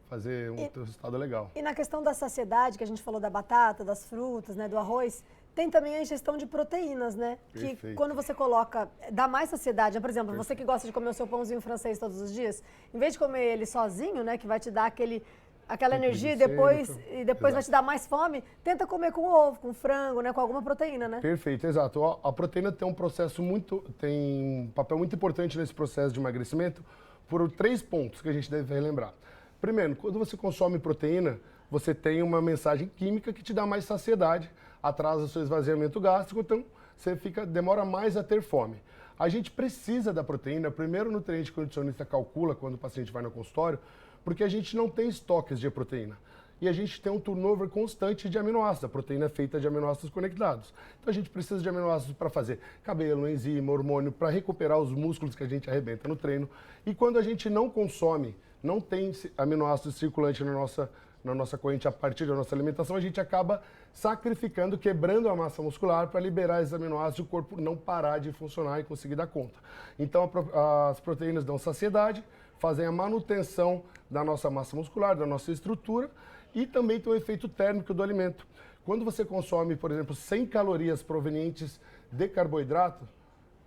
fazer um resultado legal. E na questão da saciedade, que a gente falou da batata, das frutas, né, do arroz, tem também a ingestão de proteínas, né? Perfeito. Que quando você coloca, dá mais saciedade. Por exemplo, você que gosta de comer o seu pãozinho francês todos os dias, em vez de comer ele sozinho, né, que vai te dar aquela energia e depois vai te dar mais fome, tenta comer com ovo, com frango, né, com alguma proteína, né? Perfeito, exato. A proteína tem um papel muito importante nesse processo de emagrecimento por 3 pontos que a gente deve relembrar. Primeiro, quando você consome proteína, você tem uma mensagem química que te dá mais saciedade, atrasa o seu esvaziamento gástrico, então você demora mais a ter fome. A gente precisa da proteína, o primeiro nutriente que o nutricionista calcula quando o paciente vai no consultório, Porque a gente não tem estoques de proteína. E a gente tem um turnover constante de aminoácidos. A proteína é feita de aminoácidos conectados. Então a gente precisa de aminoácidos para fazer cabelo, enzima, hormônio, para recuperar os músculos que a gente arrebenta no treino. E quando a gente não consome, não tem aminoácidos circulantes na nossa corrente a partir da nossa alimentação, a gente acaba sacrificando, quebrando a massa muscular para liberar esses aminoácidos e o corpo não parar de funcionar e conseguir dar conta. Então as proteínas dão saciedade, fazem a manutenção da nossa massa muscular, da nossa estrutura e também tem o efeito térmico do alimento. Quando você consome, por exemplo, 100 calorias provenientes de carboidrato,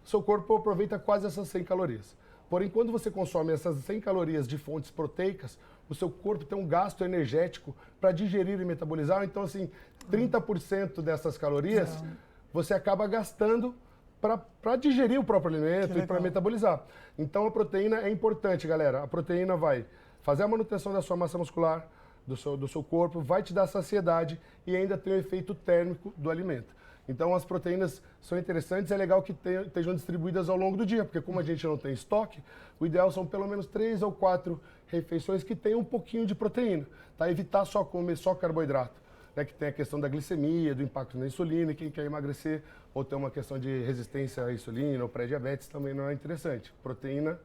seu corpo aproveita quase essas 100 calorias. Porém, quando você consome essas 100 calorias de fontes proteicas, o seu corpo tem um gasto energético para digerir e metabolizar. Então, assim, 30% dessas calorias você acaba gastando para digerir o próprio alimento e para metabolizar. Então, a proteína é importante, galera. A proteína vai fazer a manutenção da sua massa muscular, do seu corpo, vai te dar saciedade e ainda tem o efeito térmico do alimento. Então, as proteínas são interessantes, é legal que estejam distribuídas ao longo do dia, porque como a gente não tem estoque, o ideal são pelo menos 3 ou 4 refeições que tenham um pouquinho de proteína, tá? Evitar só comer só carboidrato, né? Que tem a questão da glicemia, do impacto na insulina, e quem quer emagrecer ou ter uma questão de resistência à insulina ou pré-diabetes também não é interessante. Proteína,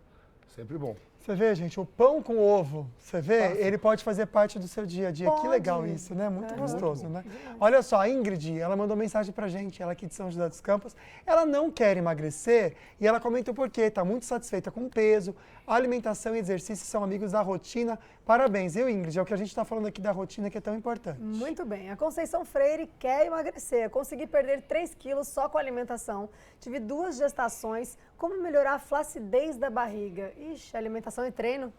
sempre bom. Você vê, gente, o pão com ovo, você vê, ele pode fazer parte do seu dia a dia. Que legal isso, né? Muito gostoso, né? Olha só, a Ingrid, ela mandou mensagem pra gente, ela aqui de São José dos Campos. Ela não quer emagrecer e ela comenta o porquê, tá muito satisfeita com o peso, alimentação e exercício são amigos da rotina. Parabéns, viu, Ingrid? É o que a gente tá falando aqui da rotina que é tão importante. Muito bem. A Conceição Freire quer emagrecer. Consegui perder 3 quilos só com alimentação. Tive 2 gestações. Como melhorar a flacidez da barriga? Ixi, alimentação e treino.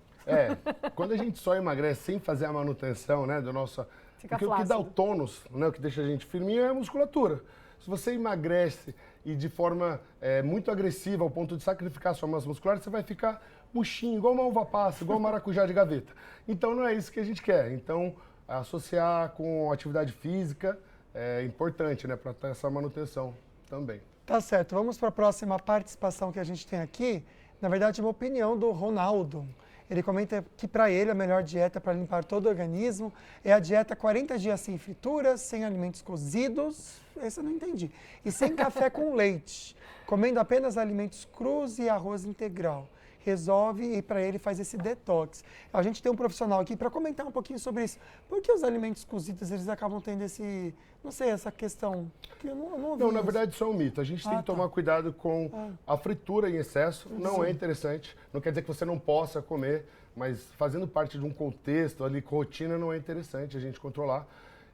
Quando a gente só emagrece sem fazer a manutenção, né, do nosso... Fica porque flácido. o que dá o tônus, né, o que deixa a gente firminho é a musculatura. Se você emagrece e de forma muito agressiva, ao ponto de sacrificar sua massa muscular, você vai ficar murchinho, igual uma uva passa, igual uma maracujá de gaveta. Então não é isso que a gente quer. Então, associar com atividade física é importante, né, para ter essa manutenção também. Tá certo, vamos para a próxima participação que a gente tem aqui. Na verdade, uma opinião do Ronaldo. Ele comenta que para ele a melhor dieta para limpar todo o organismo é a dieta 40 dias sem frituras, sem alimentos cozidos, esse eu não entendi, e sem café com leite, comendo apenas alimentos crus e arroz integral. Resolve e para ele faz esse detox. A gente tem um profissional aqui para comentar um pouquinho sobre isso. Por que os alimentos cozidos eles acabam tendo esse, não sei, essa questão? Que eu não ouvi Não, na isso. verdade isso é um mito. A gente tem que tomar cuidado com a fritura em excesso. Não é interessante. Não quer dizer que você não possa comer, mas fazendo parte de um contexto ali, com rotina, não é interessante a gente controlar.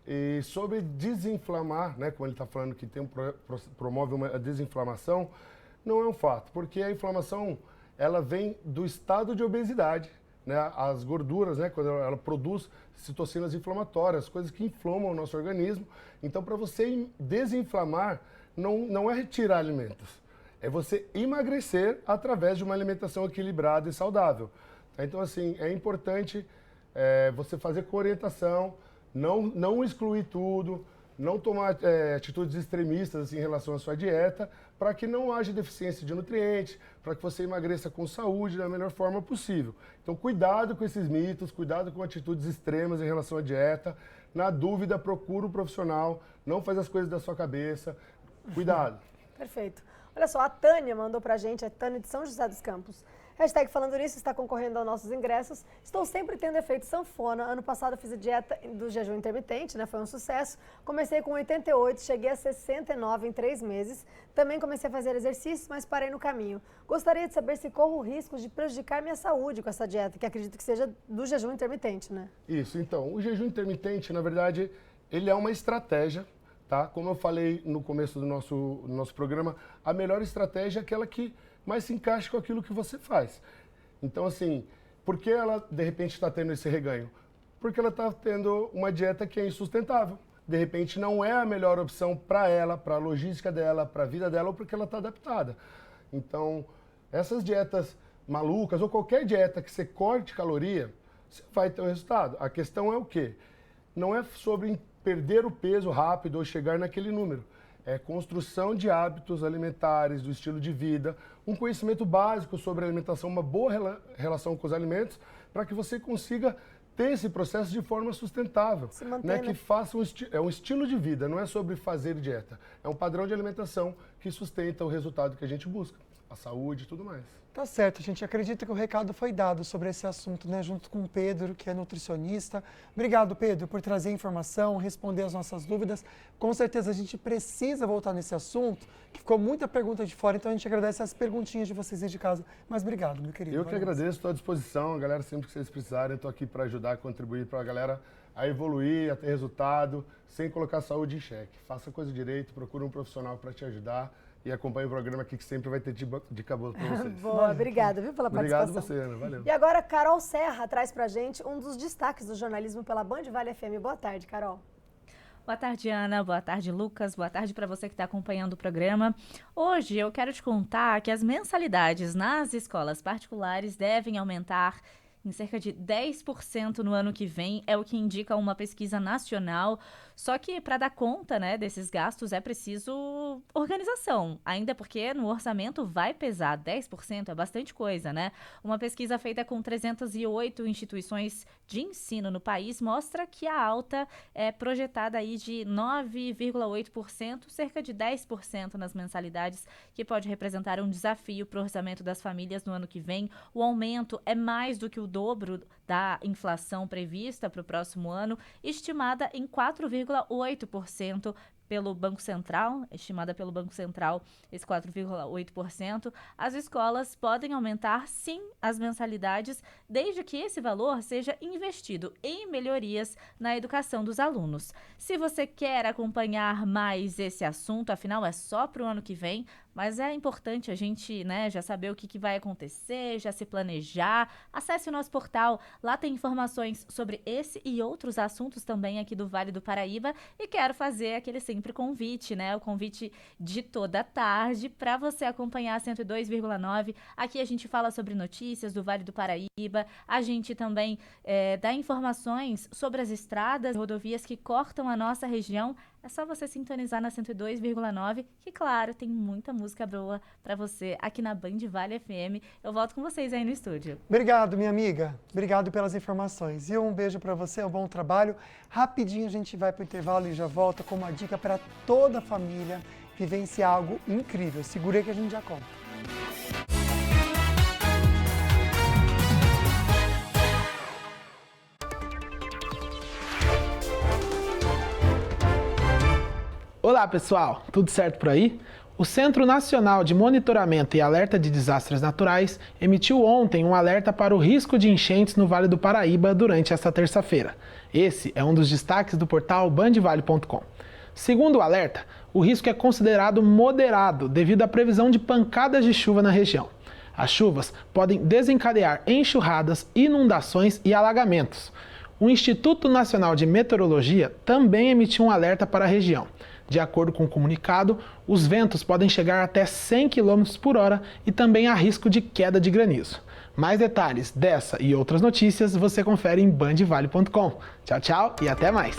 E sobre desinflamar, né, como ele está falando que promove uma desinflamação, não é um fato, porque a inflamação ela vem do estado de obesidade, né? As gorduras, né? Quando ela produz citocinas inflamatórias, coisas que inflamam o nosso organismo. Então, para você desinflamar, não é retirar alimentos, é você emagrecer através de uma alimentação equilibrada e saudável. Então, assim, é importante você fazer com orientação, não excluir tudo, não tomar atitudes extremistas assim, em relação à sua dieta, para que não haja deficiência de nutrientes, para que você emagreça com saúde da melhor forma possível. Então, cuidado com esses mitos, cuidado com atitudes extremas em relação à dieta. Na dúvida, procura um profissional, não faz as coisas da sua cabeça. Cuidado. Perfeito. Olha só, a Tânia mandou pra gente, a Tânia de São José dos Campos. Hashtag falando nisso, está concorrendo aos nossos ingressos. Estou sempre tendo efeito sanfona. Ano passado eu fiz a dieta do jejum intermitente, né? Foi um sucesso. Comecei com 88, cheguei a 69 em 3 meses. Também comecei a fazer exercícios, mas parei no caminho. Gostaria de saber se corro riscos de prejudicar minha saúde com essa dieta, que acredito que seja do jejum intermitente, né? Isso, então, o jejum intermitente, na verdade, ele é uma estratégia, tá? Como eu falei no começo do nosso programa, a melhor estratégia é aquela que mais se encaixa com aquilo que você faz. Então, assim, por que ela, de repente, está tendo esse reganho? Porque ela está tendo uma dieta que é insustentável. De repente, não é a melhor opção para ela, para a logística dela, para a vida dela, ou porque ela está adaptada. Então, essas dietas malucas, ou qualquer dieta que você corte caloria, você vai ter um resultado. A questão é o quê? Não é sobre perder o peso rápido ou chegar naquele número. É construção de hábitos alimentares, do estilo de vida, um conhecimento básico sobre a alimentação, uma boa relação com os alimentos, para que você consiga ter esse processo de forma sustentável, Se manter, né? né? Que faça um estilo de vida, não é sobre fazer dieta, é um padrão de alimentação que sustenta o resultado que a gente busca, a saúde e tudo mais. Tá certo, a gente acredita que o recado foi dado sobre esse assunto, né, junto com o Pedro, que é nutricionista. Obrigado, Pedro, por trazer informação, responder as nossas dúvidas. Com certeza a gente precisa voltar nesse assunto, que ficou muita pergunta de fora, então a gente agradece as perguntinhas de vocês aí de casa. Mas obrigado, meu querido. Eu que agradeço, estou à disposição, a galera, sempre que vocês precisarem, estou aqui para ajudar, contribuir para a galera a evoluir, a ter resultado, sem colocar a saúde em xeque. Faça a coisa direito, procure um profissional para te ajudar. E acompanhe o programa aqui que sempre vai ter dica boa para vocês. Boa, obrigada, viu, pela participação. Obrigado você, Ana, valeu. E agora, Carol Serra traz pra gente um dos destaques do jornalismo pela Band Vale FM. Boa tarde, Carol. Boa tarde, Ana. Boa tarde, Lucas. Boa tarde para você que está acompanhando o programa. Hoje eu quero te contar que as mensalidades nas escolas particulares devem aumentar em cerca de 10% no ano que vem, é o que indica uma pesquisa nacional. Só que para dar conta, né, desses gastos é preciso organização, ainda porque no orçamento vai pesar 10%, é bastante coisa, né? Uma pesquisa feita com 308 instituições de ensino no país mostra que a alta é projetada aí de 9,8%, cerca de 10% nas mensalidades, que pode representar um desafio para o orçamento das famílias no ano que vem. O aumento é mais do que o dobro da inflação prevista para o próximo ano, estimada em 4,8% pelo Banco Central, estimada pelo Banco Central, esse 4,8%, as escolas podem aumentar, sim, as mensalidades, desde que esse valor seja investido em melhorias na educação dos alunos. Se você quer acompanhar mais esse assunto, afinal é só para o ano que vem, mas é importante a gente, né, já saber o que vai acontecer, já se planejar. Acesse o nosso portal, lá tem informações sobre esse e outros assuntos também aqui do Vale do Paraíba. E quero fazer aquele sempre convite, né, o convite de toda tarde para você acompanhar a 102,9. Aqui a gente fala sobre notícias do Vale do Paraíba, a gente também dá informações sobre as estradas e rodovias que cortam a nossa região. É só você sintonizar na 102,9, que, claro, tem muita música boa para você aqui na Band Vale FM. Eu volto com vocês aí no estúdio. Obrigado, minha amiga. Obrigado pelas informações. E um beijo para você, um bom trabalho. Rapidinho a gente vai para o intervalo e já volta com uma dica para toda a família vivenciar algo incrível. Segura aí que a gente já conta. Olá pessoal, tudo certo por aí? O Centro Nacional de Monitoramento e Alerta de Desastres Naturais emitiu ontem um alerta para o risco de enchentes no Vale do Paraíba durante esta terça-feira. Esse é um dos destaques do portal bandvale.com. Segundo o alerta, o risco é considerado moderado devido à previsão de pancadas de chuva na região. As chuvas podem desencadear enxurradas, inundações e alagamentos. O Instituto Nacional de Meteorologia também emitiu um alerta para a região. De acordo com o comunicado, os ventos podem chegar até 100 km por hora e também há risco de queda de granizo. Mais detalhes dessa e outras notícias você confere em bandvale.com. Tchau, tchau e até mais!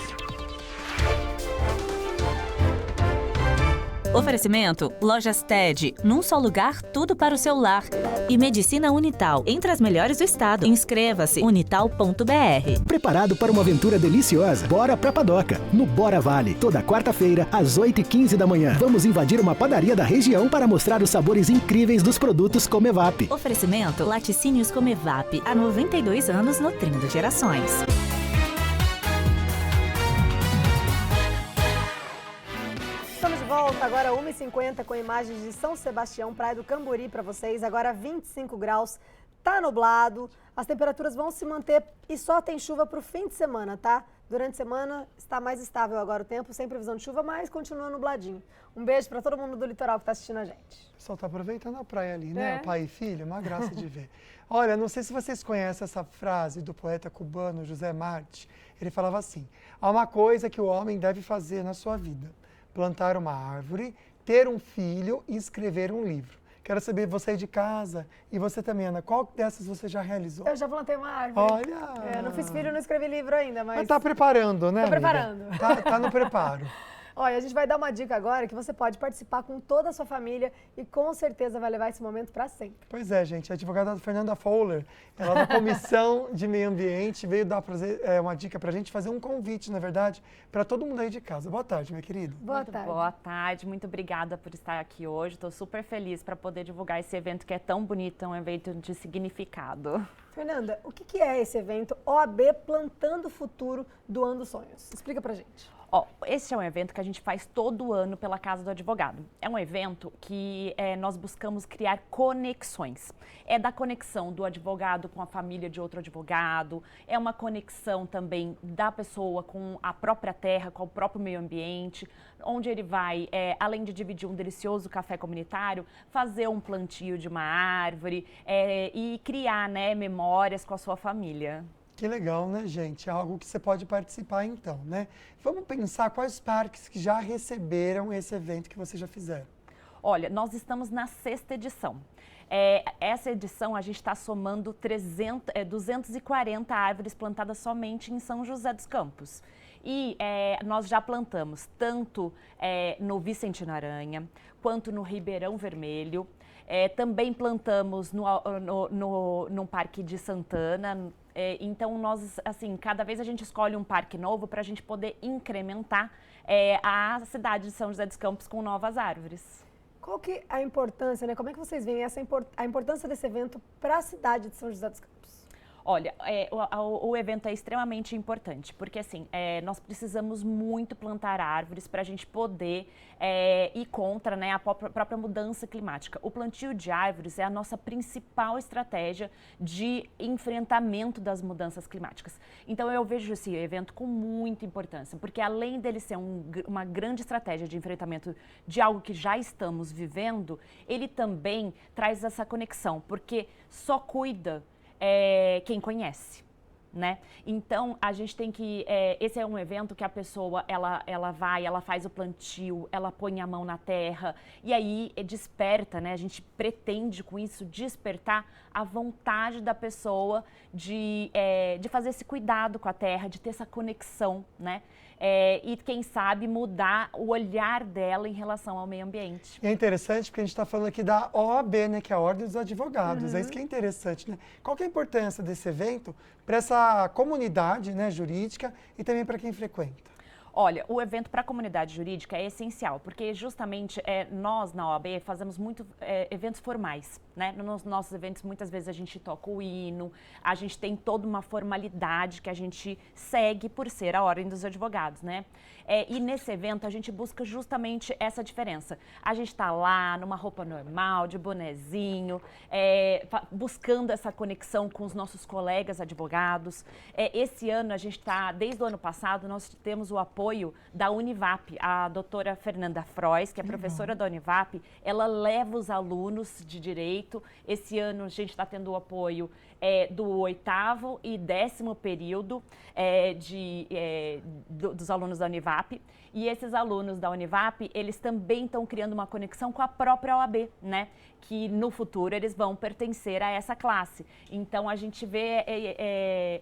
Oferecimento, Lojas TED, num só lugar, tudo para o seu lar. E Medicina Unital, entre as melhores do estado. Inscreva-se, unital.br. Preparado para uma aventura deliciosa? Bora pra Padoca, no Bora Vale. Toda quarta-feira, às 8h15 da manhã. Vamos invadir uma padaria da região para mostrar os sabores incríveis dos produtos Comevap. Oferecimento, Laticínios Comevap, há 92 anos nutrindo gerações. Volta agora 1h50 com imagens de São Sebastião, Praia do Camburi para vocês. Agora 25 graus, tá nublado, as temperaturas vão se manter e só tem chuva para o fim de semana, tá? Durante a semana está mais estável agora o tempo, sem previsão de chuva, mas continua nubladinho. Um beijo para todo mundo do litoral que está assistindo a gente. O pessoal tá aproveitando a praia ali, né? O pai e filho, uma graça de ver. Olha, não sei se vocês conhecem essa frase do poeta cubano José Martí. Ele falava assim: há uma coisa que o homem deve fazer na sua vida: plantar uma árvore, ter um filho e escrever um livro. Quero saber, você aí de casa e você também, Ana, qual dessas você já realizou? Eu já plantei uma árvore. Olha! Não fiz filho, não escrevi livro ainda, mas... Mas tá preparando, né, Tô amiga? preparando. Tá no preparo. Olha, a gente vai dar uma dica agora que você pode participar com toda a sua família e com certeza vai levar esse momento para sempre. Pois é, gente. A advogada Fernanda Fowler, ela da Comissão de Meio Ambiente, veio dar uma dica para a gente, fazer um convite, na verdade, para todo mundo aí de casa. Boa tarde, minha querida. Boa tarde. Boa tarde, muito obrigada por estar aqui hoje. Estou super feliz para poder divulgar esse evento que é tão bonito, é um evento de significado. Fernanda, o que é esse evento OAB Plantando o Futuro, Doando Sonhos? Explica pra gente. Esse é um evento que a gente faz todo ano pela Casa do Advogado. É um evento que nós buscamos criar conexões. É da conexão do advogado com a família de outro advogado, é uma conexão também da pessoa com a própria terra, com o próprio meio ambiente, onde ele vai, além de dividir um delicioso café comunitário, fazer um plantio de uma árvore e criar, né, memórias com a sua família. Que legal, né, gente? É algo que você pode participar, então, né? Vamos pensar quais parques que já receberam esse evento que vocês já fizeram. Olha, nós estamos na 6ª edição. Essa edição a gente está somando 240 árvores plantadas somente em São José dos Campos. E nós já plantamos tanto no Vicentino Aranha, quanto no Ribeirão Vermelho. Também plantamos no Parque de Santana. Então, nós, assim, cada vez a gente escolhe um parque novo para a gente poder incrementar a cidade de São José dos Campos com novas árvores. Qual que é a importância, né? Como é que vocês veem a importância desse evento para a cidade de São José dos Campos? Olha, o evento é extremamente importante, porque assim, nós precisamos muito plantar árvores para a gente poder ir contra, né, a própria mudança climática. O plantio de árvores é a nossa principal estratégia de enfrentamento das mudanças climáticas. Então eu vejo esse evento com muita importância, porque além dele ser uma grande estratégia de enfrentamento de algo que já estamos vivendo, ele também traz essa conexão, porque só cuida quem conhece, né? Então, a gente tem que... esse é um evento que a pessoa, ela faz o plantio, ela põe a mão na terra e aí desperta, né? A gente pretende com isso despertar a vontade da pessoa de fazer esse cuidado com a terra, de ter essa conexão, né? E quem sabe mudar o olhar dela em relação ao meio ambiente. E é interessante porque a gente está falando aqui da OAB, né, que é a Ordem dos Advogados. Uhum. É isso que é interessante, né? Qual que é a importância desse evento para essa comunidade, né, jurídica e também para quem frequenta? Olha, o evento para a comunidade jurídica é essencial, porque justamente nós na OAB fazemos muito eventos formais, né? Nos nossos eventos, muitas vezes a gente toca o hino, a gente tem toda uma formalidade que a gente segue por ser a Ordem dos Advogados, né? E nesse evento a gente busca justamente essa diferença. A gente está lá numa roupa normal, de bonezinho, buscando essa conexão com os nossos colegas advogados. Esse ano a gente está, desde o ano passado, nós temos o apoio da Univap, a doutora Fernanda Frois, que é professora da Univap, ela leva os alunos de direito. Esse ano a gente está tendo o apoio do 8º e 10º período dos alunos da Univap. E esses alunos da Univap, eles também estão criando uma conexão com a própria OAB, né? Que no futuro eles vão pertencer a essa classe. Então a gente vê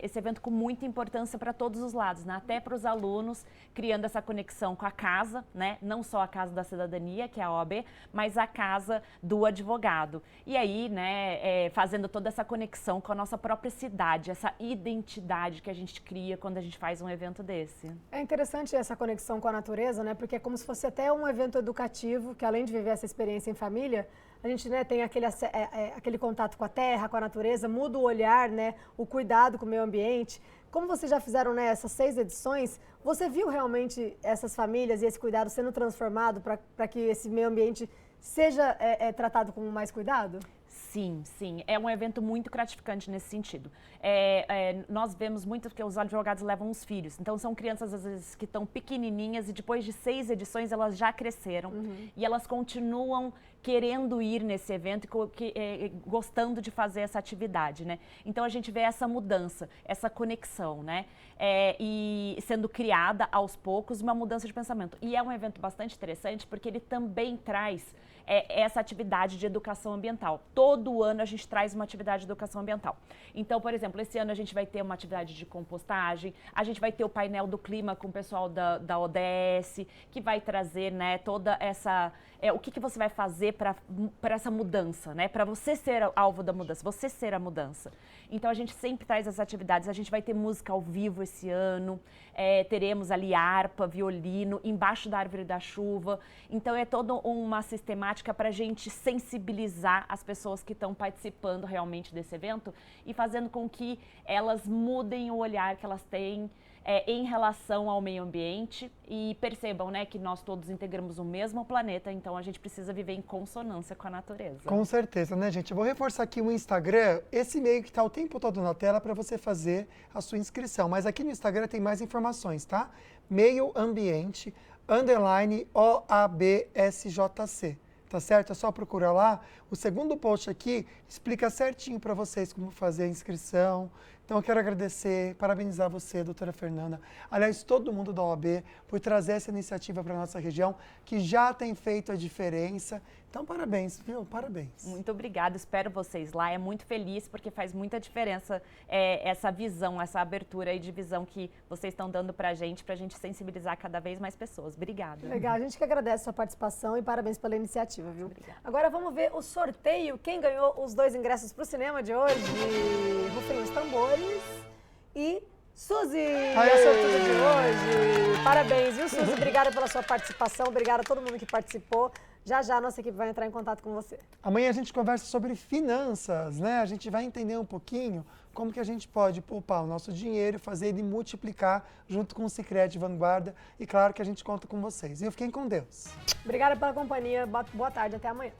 esse evento com muita importância para todos os lados, né? Até para os alunos, criando essa conexão com a casa, né? Não só a Casa da Cidadania, que é a OAB, mas a Casa do Advogado. E aí, né, fazendo toda essa conexão com a nossa própria cidade, essa identidade que a gente cria quando a gente faz um evento desse. É interessante essa conexão com a natureza, né? Porque é como se fosse até um evento educativo, que além de viver essa experiência em família, a gente, né, tem aquele contato com a terra, com a natureza, muda o olhar, né, o cuidado com o meio ambiente. Como vocês já fizeram, né, essas 6 edições, você viu realmente essas famílias e esse cuidado sendo transformado para que esse meio ambiente seja tratado com mais cuidado? Sim, sim. É um evento muito gratificante nesse sentido. Nós vemos muito que os advogados levam os filhos. Então, são crianças, às vezes, que estão pequenininhas e depois de 6 edições elas já cresceram. E elas continuam querendo ir nesse evento e gostando de fazer essa atividade, né? Então, a gente vê essa mudança, essa conexão, né? E sendo criada aos poucos uma mudança de pensamento. E é um evento bastante interessante porque ele também traz essa atividade de educação ambiental. todo ano a gente traz uma atividade de educação ambiental. Então, por exemplo, esse ano a gente vai ter uma atividade de compostagem, a gente vai ter o painel do clima com o pessoal da ODS, que vai trazer, né, toda essa... o que você vai fazer para essa mudança, né? Para você ser alvo da mudança, você ser a mudança. Então, a gente sempre traz as atividades. A gente vai ter música ao vivo esse ano, teremos ali harpa, violino, embaixo da árvore da chuva. Então, é toda uma sistemática para a gente sensibilizar as pessoas que estão participando realmente desse evento e fazendo com que elas mudem o olhar que elas têm em relação ao meio ambiente e percebam, né, que nós todos integramos o mesmo planeta, então a gente precisa viver em consonância com a natureza. Com certeza, né, gente? Eu vou reforçar aqui o Instagram, esse e-mail que está o tempo todo na tela para você fazer a sua inscrição. Mas aqui no Instagram tem mais informações, tá? Meio Ambiente, _OABSJC. Tá certo? É só procurar lá. O segundo post aqui explica certinho para vocês como fazer a inscrição. Então, eu quero agradecer, parabenizar você, doutora Fernanda, aliás, todo mundo da OAB, por trazer essa iniciativa para a nossa região, que já tem feito a diferença. Então, parabéns, viu? Parabéns. Muito obrigada, espero vocês lá. É muito feliz, porque faz muita diferença essa visão, essa abertura de visão que vocês estão dando para a gente sensibilizar cada vez mais pessoas. Obrigada. Legal, a gente que agradece a sua participação e parabéns pela iniciativa, viu? Obrigada. Agora vamos ver o sorteio. Quem ganhou os 2 ingressos para o cinema de hoje? Rufem os tambores e Suzy, a sortuda de hoje. Parabéns, viu, Suzy? Obrigada pela sua participação, obrigada a todo mundo que participou. Já a nossa equipe vai entrar em contato com você. Amanhã a gente conversa sobre finanças, né? A gente vai entender um pouquinho como que a gente pode poupar o nosso dinheiro, fazer ele multiplicar junto com o Sicredi Vanguarda. E claro que a gente conta com vocês. E fiquem com Deus. Obrigada pela companhia, boa tarde, até amanhã.